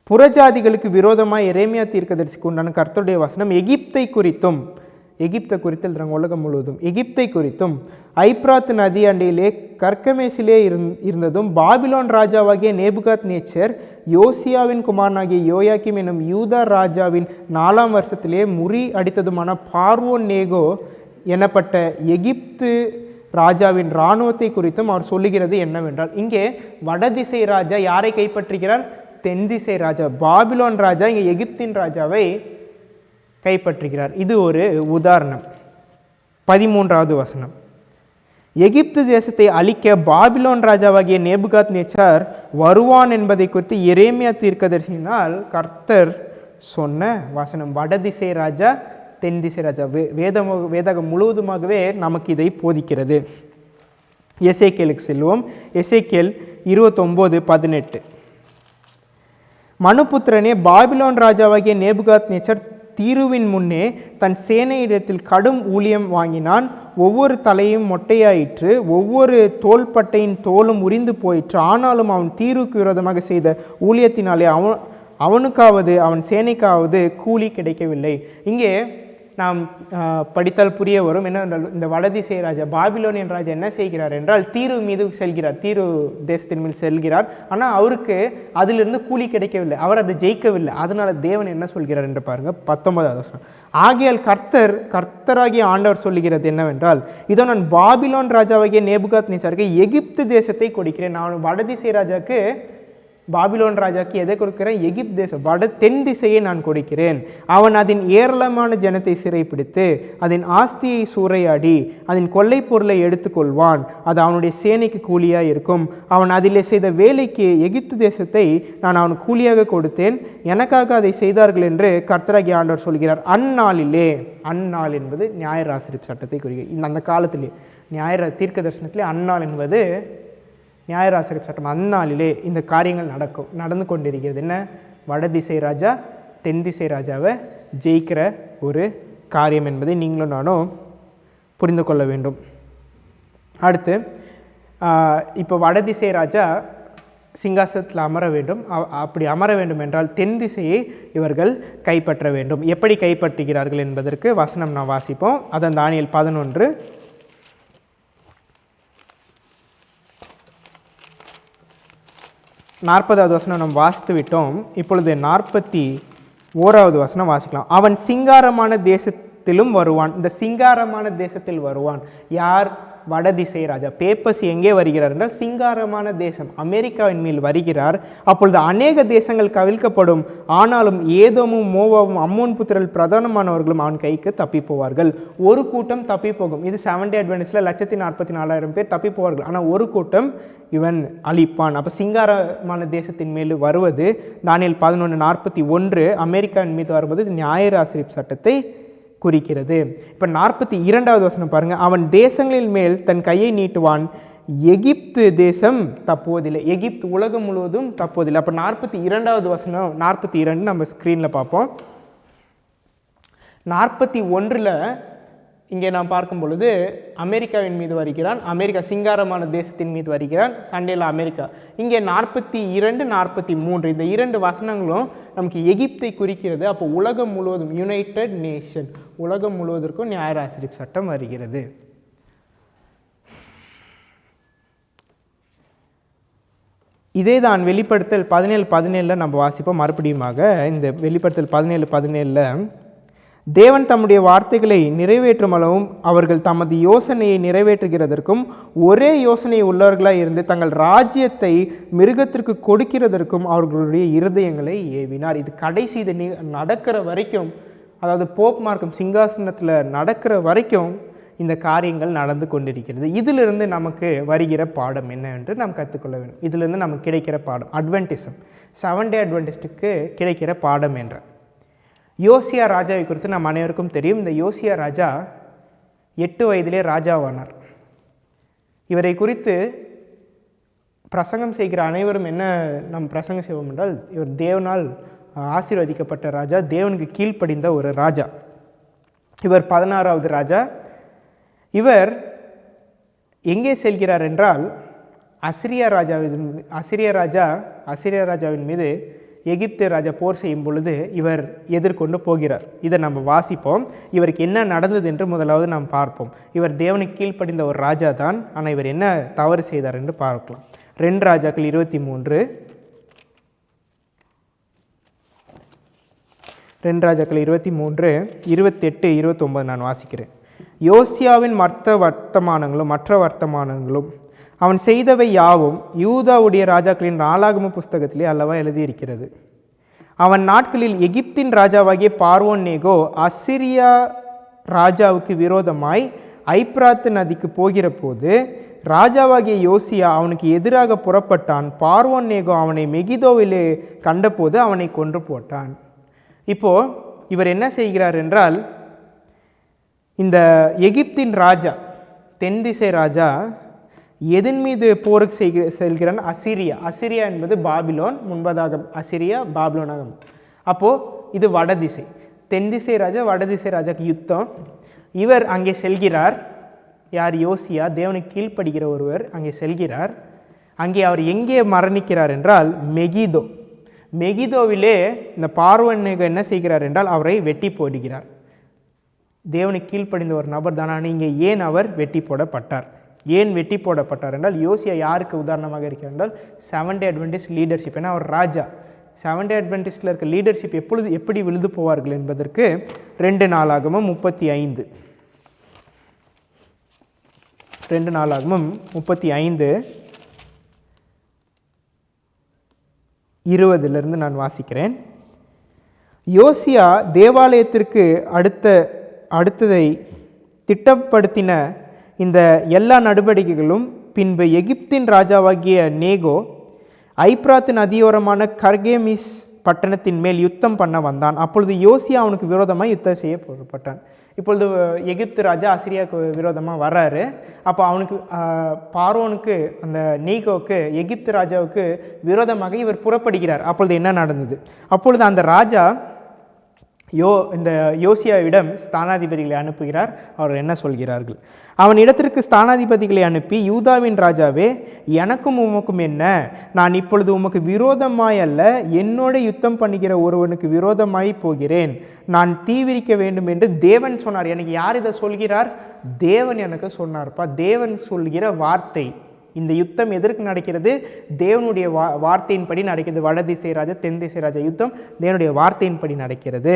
புறஜாதிகளுக்கு விரோதமாக எரேமியா தீர்க்கதரிசிக்கு உண்டான கர்த்தருடைய வசனம் எகிப்தை குறித்தும், எகிப்தை குறித்து எழுதுறாங்க உலகம் முழுவதும், எகிப்தை குறித்தும் ஐப்ராத் நதி அண்டையிலே கர்கமேசிலே இருந்ததும் பாபிலோன் ராஜாவாகிய நேபுகாத் நேச்சர் யோசியாவின் குமாரனாகிய யோயாக்கிம் என்னும் யூதா ராஜாவின் 4ஆம் வருஷத்திலே முறி அடித்ததுமான பார்வோன் நேகோ எனப்பட்ட எகிப்து ராஜாவின் இராணுவத்தை குறித்தும் அவர் சொல்லுகிறது என்னவென்றால், இங்கே வடதிசை ராஜா யாரை கைப்பற்றுகிறார்? தென் திசை ராஜா பாபிலோன் ராஜா இங்கே எகிப்தின் ராஜாவை கைப்பற்றுகிறார். இது ஒரு உதாரணம். 13வது வசனம். எகிப்து தேசத்தை அழிக்க பாபிலோன் ராஜாவாகிய நேபுகாத் நேச்சார் வருவான் என்பதை குறித்து எரேமியா தீர்க்கதரிசியினால் கர்த்தர் சொன்ன வசனம். வடதிசை ராஜா தென் திசை ராஜா வேதகம் முழுவதுமாகவே நமக்கு இதை போதிக்கிறது. எசேக்கியேலுக்கு செல்வோம். எசேக்கியேல் 29:18. மனுபுத்திரனே, பாபிலோன் ராஜாவாகிய நேபுகாத் நேச்சர் தீருவின் முன்னே தன் சேனையிடத்தில் கடும் ஊழியம் வாங்கினான். ஒவ்வொரு தலையும் மொட்டையாயிற்று, ஒவ்வொரு தோள்பட்டையின் தோலும் உரிந்து போயிற்று. ஆனாலும் அவன் தீருக்கு விரோதமாக செய்த ஊழியத்தினாலே அவனுக்காவது அவன் சேனைக்காவது கூலி கிடைக்கவில்லை. இங்கே நாம் படித்தால் புரிய வரும். என்ன, இந்த வடதிசை ராஜா பாபிலோனியன் ராஜா என்ன செய்கிறார் என்றால் தீரு மீது செல்கிறார், தீரு தேசத்தின் மீது செல்கிறார். ஆனால் அவருக்கு அதிலிருந்து கூலி கிடைக்கவில்லை, அவர் அதை ஜெயிக்கவில்லை. அதனால தேவன் என்ன சொல்கிறார் என்று பாருங்க. 19வது வசனம். ஆகையால் கர்த்தராகிய ஆண்டவர் சொல்லுகிறது என்னவென்றால், இதோ நான் பாபிலோன் ராஜாவாகிய நேபுகாத் நேச்சாருக்கு எகிப்து தேசத்தை கொடுக்கிறேன். நான் வடதிசை ராஜாக்கு, பாபிலோன் ராஜாக்கு எதை கொடுக்கிறேன்? எகிப்து தேசம், தென் திசையை நான் கொடுக்கிறேன். அவன் அதன் ஏராளமான ஜனத்தை சிறைப்பிடித்து அதன் ஆஸ்தியை சூறையாடி அதன் கொள்ளை பொருளை எடுத்துக்கொள்வான். அது அவனுடைய சேனைக்கு கூலியாக இருக்கும். அவன் அதிலே செய்த வேலைக்கு எகிப்து தேசத்தை நான் அவன் கூலியாக கொடுத்தேன். எனக்காக அதை செய்தார்கள் என்று கர்த்தராகிய ஆண்டவர் சொல்கிறார். அந்நாளிலே, அந்நாள் என்பது நியாய ஆசரிப்பு சட்டத்தை குறிக்கிறது. அந்த காலத்திலே நியாய தீர்க்க தரிசனத்திலே அந்நாள் என்பது நியாயராசரிப்பு சட்டம். அந்நாளிலே இந்த காரியங்கள் நடந்து கொண்டிருக்கிறது. என்ன? வடதிசை ராஜா தென் திசை ராஜாவை ஜெயிக்கிற ஒரு காரியம் என்பதை நீங்களும் நானும் புரிந்து கொள்ள வேண்டும். அடுத்து இப்போ வடதிசை ராஜா சிங்காசனத்தில் அமர வேண்டும். அப்படி அமர வேண்டும் என்றால் தென் திசையை இவர்கள் கைப்பற்ற வேண்டும். எப்படி கைப்பற்றுகிறார்கள் என்பதற்கு வசனம் நான் வாசிப்போம். அதன் தானியேல் 11 40வது வசனம் நாம் வாசித்து விட்டோம். இப்பொழுது 41வது வசனம் வாசிக்கலாம். அவன் சிங்காரமான தேசத்திலும் வருவான். இந்த சிங்காரமான தேசத்தில் வருவான். யார்? வடதிசை ராஜா. பேப்பசி எங்கே வருகிறார் என்றால் சிங்காரமான தேசம் அமெரிக்காவின் மேல் வருகிறார். அப்பொழுது அநேக தேசங்கள் கவிழ்க்கப்படும். ஆனாலும் ஏதோமும் மோவாவும் அம்மோன் புத்திரர்கள் பிரதானமானவர்களும் அவன் கைக்கு தப்பி போவார்கள். ஒரு கூட்டம் தப்பி போகும். இது 7 அட்வென்டிஸ்டில் 144,000 பேர் தப்பி போவார்கள். ஆனால் ஒரு கூட்டம் இவன் அழிப்பான். அப்போ சிங்காரமான தேசத்தின் மேல் வருவது தானியேல் 11:41 அமெரிக்காவின் மீது வருவது நியாயராசரிப்பு சட்டத்தை குறிக்கிறது. இப்போ 42வது வசனம் பாருங்கள். அவன் தேசங்களின் மேல் தன் கையை நீட்டுவான். எகிப்து தேசம் தப்புவதில்லை. எகிப்து உலகம் முழுவதும் தப்புவதில்லை. அப்போ 42வது வசனம் 42 நம்ம ஸ்க்ரீனில் பார்ப்போம். 41ல் இங்கே நாம் பார்க்கும் பொழுது அமெரிக்காவின் மீது வருகிறான். அமெரிக்கா சிங்காரமான தேசத்தின் மீது வருகிறான். சண்டேல அமெரிக்கா. இங்கே 42, 43 இந்த 2 வசனங்களும் நமக்கு எகிப்தை குறிக்கிறது. அப்போ உலகம் முழுவதும் யுனைடெட் நேஷன் உலகம் முழுவதற்கும் நியாயராசரிப்பு சட்டம் வருகிறது. இதே தான் வெளிப்படுத்தல் 17:17 நம்ம வாசிப்போம். மறுபடியுமாக இந்த வெளிப்படுத்தல் 17:17 தேவன் தம்முடைய வார்த்தைகளை நிறைவேற்றும் அளவும் அவர்கள் தமது யோசனையை நிறைவேற்றுகிறதற்கும் ஒரே யோசனை உள்ளவர்களாக இருந்து தங்கள் ராஜ்யத்தை மிருகத்திற்கு கொடுக்கிறதற்கும் அவர்களுடைய இருதயங்களை ஏவினார். இது கடைசி இது நடக்கிற வரைக்கும், அதாவது போப் மார்க்கம் சிங்காசனத்தில் நடக்கிற வரைக்கும் இந்த காரியங்கள் நடந்து கொண்டிருக்கிறது. இதிலிருந்து நமக்கு வருகிற பாடம் என்ன என்று நாம் கற்றுக்கொள்ள வேண்டும். இதிலிருந்து நமக்கு கிடைக்கிற பாடம் அட்வென்டிசம் 7 அட்வென்டிஸ்டுக்கு கிடைக்கிற பாடம் என்ற யோசியா ராஜாவை குறித்து நாம் அனைவருக்கும் தெரியும். இந்த யோசியா ராஜா 8 வயதிலே ராஜாவானார். இவரை குறித்து பிரசங்கம் செய்கிற அனைவரும் என்ன நாம் பிரசங்கம் செய்வோம் என்றால், இவர் தேவனால் ஆசீர்வதிக்கப்பட்ட ராஜா, தேவனுக்கு கீழ்ப்படிந்த ஒரு ராஜா. இவர் 16வது ராஜா. இவர் எங்கே செல்கிறார் என்றால் அசிரியா ராஜாவின் மீது எகிப்து ராஜா போர் செய்யும் பொழுது இவர் எதிர்கொண்டு போகிறார். இதை நம்ம வாசிப்போம். இவருக்கு என்ன நடந்தது என்று முதலாவது நாம் பார்ப்போம். இவர் தேவனுக்கு கீழ்ப்படிந்த ஒரு ராஜா தான். ஆனால் இவர் என்ன தவறு செய்தார் என்று பார்க்கலாம். 2 ராஜாக்கள் 23 28, 29 நான் வாசிக்கிறேன். யோசியாவின் மற்ற வர்த்தமானங்களும் அவன் செய்தவை யாவும் யூதாவுடைய ராஜாக்களின் நாளாகம புஸ்தகத்திலே அல்லவா எழுதியிருக்கிறது. அவன் நாட்களில் எகிப்தின் ராஜாவாகிய பார்வோன் நேகோ அசிரியா ராஜாவுக்கு விரோதமாய் ஐப்ராத்து நதிக்கு போகிற போது ராஜாவாகிய யோசியா அவனுக்கு எதிராக புறப்பட்டான். பார்வோன் நேகோ அவனை மெகிதோவிலே கண்டபோது அவனை கொன்று போட்டான். இப்போது இவர் என்ன செய்கிறார் என்றால், இந்த எகிப்தின் ராஜா தென் திசை ராஜா எதன் மீது போருக்கு செல்கிறான்? அசிரியா என்பது பாபிலோன், முன்பதாக அசிரியா பாபிலோனாக. அப்போது இது வடதிசை. தென் திசை ராஜா வடதிசை ராஜாக்கு யுத்தம். இவர் அங்கே செல்கிறார். யார்? யோசியா, தேவனுக்கு கீழ்ப்படுகிற ஒருவர் அங்கே செல்கிறார். அங்கே அவர் எங்கே மரணிக்கிறார் என்றால் மெகிதோவிலே இந்த பார்வோன் என்ன செய்கிறார் என்றால் அவரை வெட்டி போடுகிறார். தேவனுக்கு கீழ்ப்படிந்த ஒரு நபர் தானே. இங்கே ஏன் அவர் வெட்டி போடப்பட்டார்? ஏன் வெட்டி போடப்பட்டார் என்றால், யோசியா யாருக்கு உதாரணமாக இருக்கிறார் என்றால் 7 அட்வென்டிஸ்ட் லீடர்ஷிப். ஏன்னா அவர் ராஜா. 7 அட்வென்டிஸ்டில் இருக்க லீடர்ஷிப் எப்படி விழுந்து போவார்கள் என்பதற்கு 2 நாளாகமும் 35 20 நான் வாசிக்கிறேன். யோசியா தேவாலயத்திற்கு அடுத்ததை திட்டப்படுத்தின இந்த எல்லா நடவடிக்கைகளும் பின்பு எகிப்தின் ராஜாவாகிய நேகோ ஐப்ராத்து நதியோரமான கர்கேமிஸ் பட்டணத்தின் மேல் யுத்தம் பண்ண வந்தான். அப்பொழுது யோசியா அவனுக்கு விரோதமாக யுத்தம் செய்ய புறப்பட்டான். இப்பொழுது எகிப்து ராஜா அசிரியாவுக்கு விரோதமாக வர்றாரு. அப்போ அவனுக்கு பார்வோனுக்கு அந்த நீகோவுக்கு எகிப்து ராஜாவுக்கு விரோதமாக இவர் புறப்படுகிறார். அப்பொழுது என்ன நடந்தது? அப்பொழுது அந்த ராஜா இந்த யோசியாவிடம் ஸ்தானாதிபதிகளை அனுப்புகிறார். அவர் என்ன சொல்கிறார்கள்? அவன் இடத்திற்கு ஸ்தானாதிபதிகளை அனுப்பி, யூதாவின் ராஜாவே, எனக்கும் உமக்கும் என்ன? நான் இப்பொழுது உமக்கு விரோதமாய் அல்ல, என்னோட யுத்தம் பண்ணுகிற ஒருவனுக்கு விரோதமாய் போகிறேன். நான் தீவிரிக்க வேண்டும் என்று தேவன் சொன்னார். எனக்கு யார் இதை சொல்கிறார்? தேவன் எனக்கு சொன்னார்ப்பா. தேவன் சொல்கிற வார்த்தை. இந்த யுத்தம் எதற்கு நடக்கிறது? தேவனுடைய வார்த்தையின்படி நடக்கிறது. வடதிசை ராஜா தென் திசை ராஜா யுத்தம் தேவனுடைய வார்த்தையின்படி நடக்கிறது.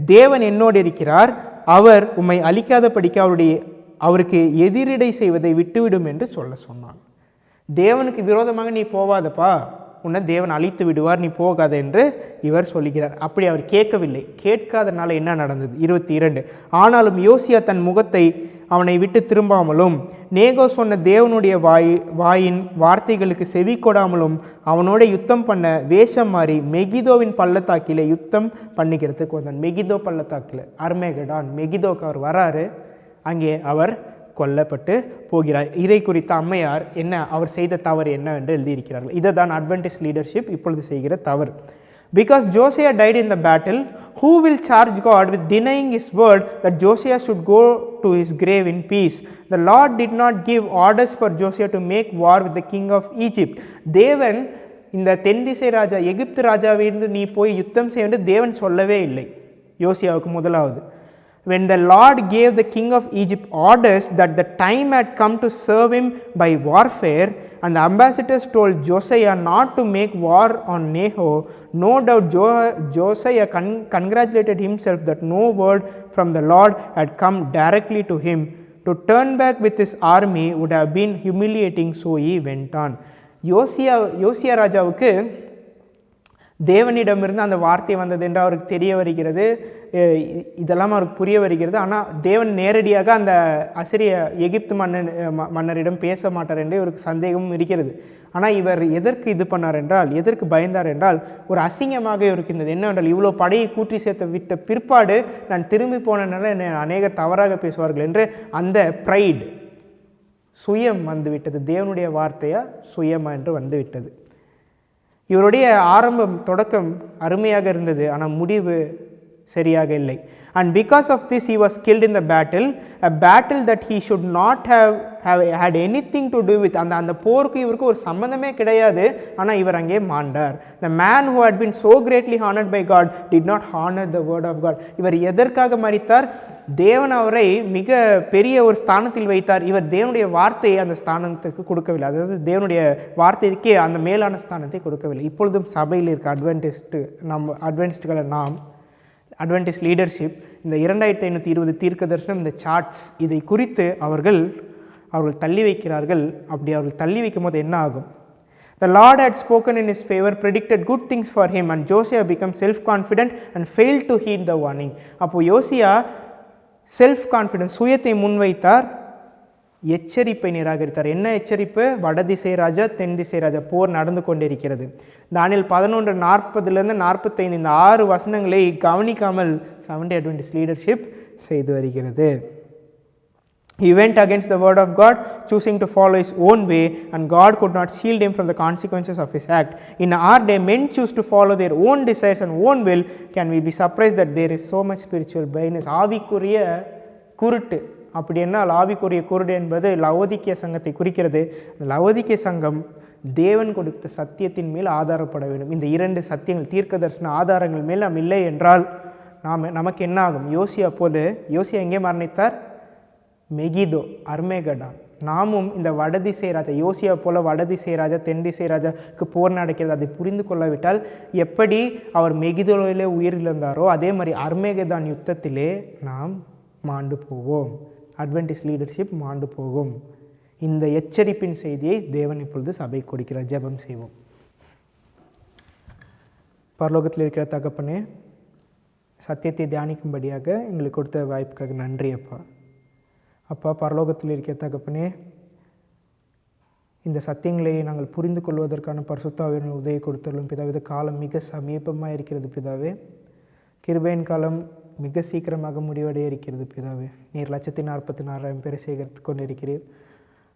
தேவன் என்னோடு இருக்கிறார். அவர் உம்மை அழிக்காதபடிக்கு அவருக்கு எதிரிடை செய்வதை விட்டுவிடும் என்று சொன்னான். தேவனுக்கு விரோதமாக நீ போவாதப்பா, உன்னை தேவன் அழித்து விடுவார், நீ போகாத என்று இவர் சொல்லுகிறார். அப்படி அவர் கேட்கவில்லை. கேட்காதனால என்ன நடந்தது? 22. ஆனாலும் யோசியா தன் முகத்தை அவனை விட்டு திரும்பாமலும் நேகோ சொன்ன தேவனுடைய வாயின் வார்த்தைகளுக்கு செவி கொடாமலும் அவனோட யுத்தம் பண்ண வேஷம் மாறி மெகிதோவின் பள்ளத்தாக்கில் யுத்தம் பண்ணிக்கிறதுக்கு வந்தான். மெகிதோ பள்ளத்தாக்கில், அர்மேகடான், மெகிதோக்கு அவர் வராரு. அங்கே அவர் கொல்லப்பட்டு போகிறார். இதை குறித்த அம்மையார் என்ன அவர் செய்த தவறு என்ன என்று எழுதியிருக்கிறார்கள். இதை தான் அட்வென்டிஸ்ட் லீடர்ஷிப் இப்பொழுது செய்கிற தவறு. Because Josiah died in the battle, who will charge God with denying his word that Josiah should go to his grave in peace? The Lord did not give orders for Josiah to make war with the king of Egypt. தேவன் இந்த தென்திசை ராஜா எகிப்து ராஜாவென்று நீ போய் யுத்தம் செய்ய என்று தேவன் சொல்லவே இல்லை யோசியாவுக்கு. முதலாவது, when the Lord gave the king of Egypt orders that the time had come to serve him by warfare, and the ambassadors told Josiah not to make war on Neho, no doubt Josiah congratulated himself that no word from the Lord had come directly to him. To turn back with his army would have been humiliating, so he went on. யோசியா ராஜாவுக்கு தேவனிடமிருந்து அந்த வார்த்தை வந்தது என்று அவருக்கு தெரிய வருகிறது. இதெல்லாம் அவருக்கு புரிய வருகிறது. ஆனால் தேவன் நேரடியாக அந்த அசிரிய எகிப்து மன்னரிடம் பேச மாட்டார் என்று இவருக்கு சந்தேகமும் இருக்கிறது. ஆனால் இவர் எதற்கு இது பண்ணார் என்றால், எதற்கு பயந்தார் என்றால், ஒரு அசிங்கமாக இருக்கின்றது. என்னவென்றால், இவ்வளோ படையை கூட்டி சேர்த்து விட்ட பிற்பாடு நான் திரும்பி போனனால என்னை அநேகர் தவறாக பேசுவார்கள் என்று அந்த ப்ரைட், சுயம் வந்துவிட்டது. தேவனுடைய வார்த்தையா சுயமா என்று வந்துவிட்டது. இவருடைய தொடக்கம் அருமையாக இருந்தது, ஆனால் முடிவு சரியாக இல்லை. And because of this he was killed in the battle, a battle that he should not have had anything to do with. அந்த போருக்கு இவருக்கு ஒரு சம்பந்தமே கிடையாது, ஆனால் இவர் அங்கே மாண்டார். The man who had been so greatly honored by God did not honor the word of God. இவர் எதற்காக மரித்தார்? தேவன் அவரை மிக பெரிய ஒரு ஸ்தானத்தில் வைத்தார். இவர் தேவனுடைய வார்த்தையை அந்த ஸ்தானத்துக்கு கொடுக்கவில்லை. அதாவது தேவனுடைய வார்த்தைக்கே அந்த மேலான ஸ்தானத்தை கொடுக்கவில்லை. இப்பொழுதும் சபையில் இருக்க அட்வென்டிஸ்டுகளை நாம் அட்வென்டிஸ்ட் லீடர்ஷிப் இந்த 2520 தீர்க்க தரிசனம், இந்த சார்ட்ஸ், இதை குறித்து அவர்கள் தள்ளி வைக்கிறார்கள். அப்படி அவர்கள் தள்ளி வைக்கும் போது என்ன ஆகும்? The Lord had spoken in his favor, predicted good things for him, and Josiah became self-confident and failed to heed the warning. அப்போ யோசியா செல்ஃப் கான்ஃபிடன்ஸ், சுயத்தை முன்வைத்தார், எச்சரிப்பை நிராகரித்தார். என்ன எச்சரிப்பு? வடதிசை ராஜா தென் திசை ராஜா போர் நடந்து கொண்டிருக்கிறது. தானியேல் 11:40-45 இந்த 6 வசனங்களை கவனிக்காமல் செவன்த் அட்வென்டிஸ்ட் லீடர்ஷிப் செய்து வருகிறது. He went against the word of God, choosing to follow his own way, and God could not shield him from the consequences of his act. In our day, men choose to follow their own desires and own will. Can we be surprised that there is so much spiritual blindness? ஆவிக்குரிய குருட்டு. அப்படி என்னால் ஆவிக்குரிய குருடு என்பது லவோதிக்கேய சங்கத்தை குறிக்கிறது. லவோதிக்கேய சங்கம் தேவன் கொடுத்த சத்தியத்தின் மேல் ஆதாரப்பட வேண்டும். இந்த 2 சத்தியங்கள், தீர்க்க தரிசன ஆதாரங்கள் மேல் நாம் இல்லை என்றால் நமக்கு என்ன ஆகும்? யோசியா எங்கே மரணித்தார்? மெகிதோ, அர்மேகடான். நாமும் இந்த வடதிசை ராஜா, யோசியா போல வடதிசை ராஜா தென் திசை ராஜாக்கு போர் நடக்கிறது, அதை புரிந்து கொள்ளாவிட்டால் எப்படி அவர் மெகிதோவிலே உயிரிழந்தாரோ அதே மாதிரி அர்மேகடான் யுத்தத்திலே நாம் மாண்டு போவோம். அட்வென்டிஸ்ட் லீடர்ஷிப் மாண்டு போகும். இந்த எச்சரிப்பின் செய்தியை தேவன் இப்பொழுது சபை கொடுக்கிறார். ஜெபம் செய்வோம். பரலோகத்தில் இருக்கிற தகப்பனே, சத்தியத்தை தியானிக்கும்படியாக எங்களுக்கு கொடுத்த வாய்ப்புக்காக நன்றி அப்பா. அப்பா, பரலோகத்தில் இருக்கிற தகப்பனே, இந்த சத்தியங்களை நாங்கள் புரிந்து கொள்வதற்கான பரிசுத்த உதவி கொடுத்துள்ளும் பிதாவே. காலம் மிக சமீபமாக இருக்கிறது பிதாவே. கிருபையின் காலம் மிக சீக்கிரமாக முடிவடைய இருக்கிறது பிதாவே. நீர் 1,44,000 பேரை சேகரித்து கொண்டிருக்கிறீர்.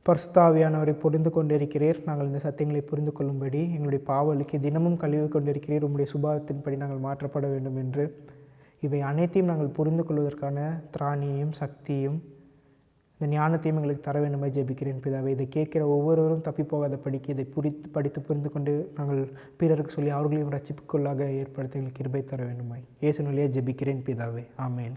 பரிசுத்த ஆவியானவரை புரிந்து கொண்டிருக்கிறீர். நாங்கள் இந்த சத்தியங்களை புரிந்து கொள்ளும்படி எங்களுடைய பாவலுக்கு தினமும் கழுவி கொண்டிருக்கிறீர். உங்களுடைய சுபாவத்தின்படி நாங்கள் மாற்றப்பட வேண்டும் என்று இவை அனைத்தையும் நாங்கள் புரிந்து கொள்வதற்கான திராணியையும் சக்தியும் இந்த ஞானத்தையும் எங்களுக்கு தர வேண்டுமாய் ஜெபிக்கிறேன் பிதாவே. இதை கேட்கிற ஒவ்வொருவரும் தப்பி போகாத படிக்க இதை படித்து புரிந்து கொண்டு நாங்கள் பிறருக்கு சொல்லி அவர்களையும் ரட்சிப்புக்குள்ளாக ஏற்படுத்த எங்களுக்கு கிருபை தர வேண்டுமாய் இயேசுவினாலே ஜெபிக்கிறேன் பிதாவே. ஆமேன்.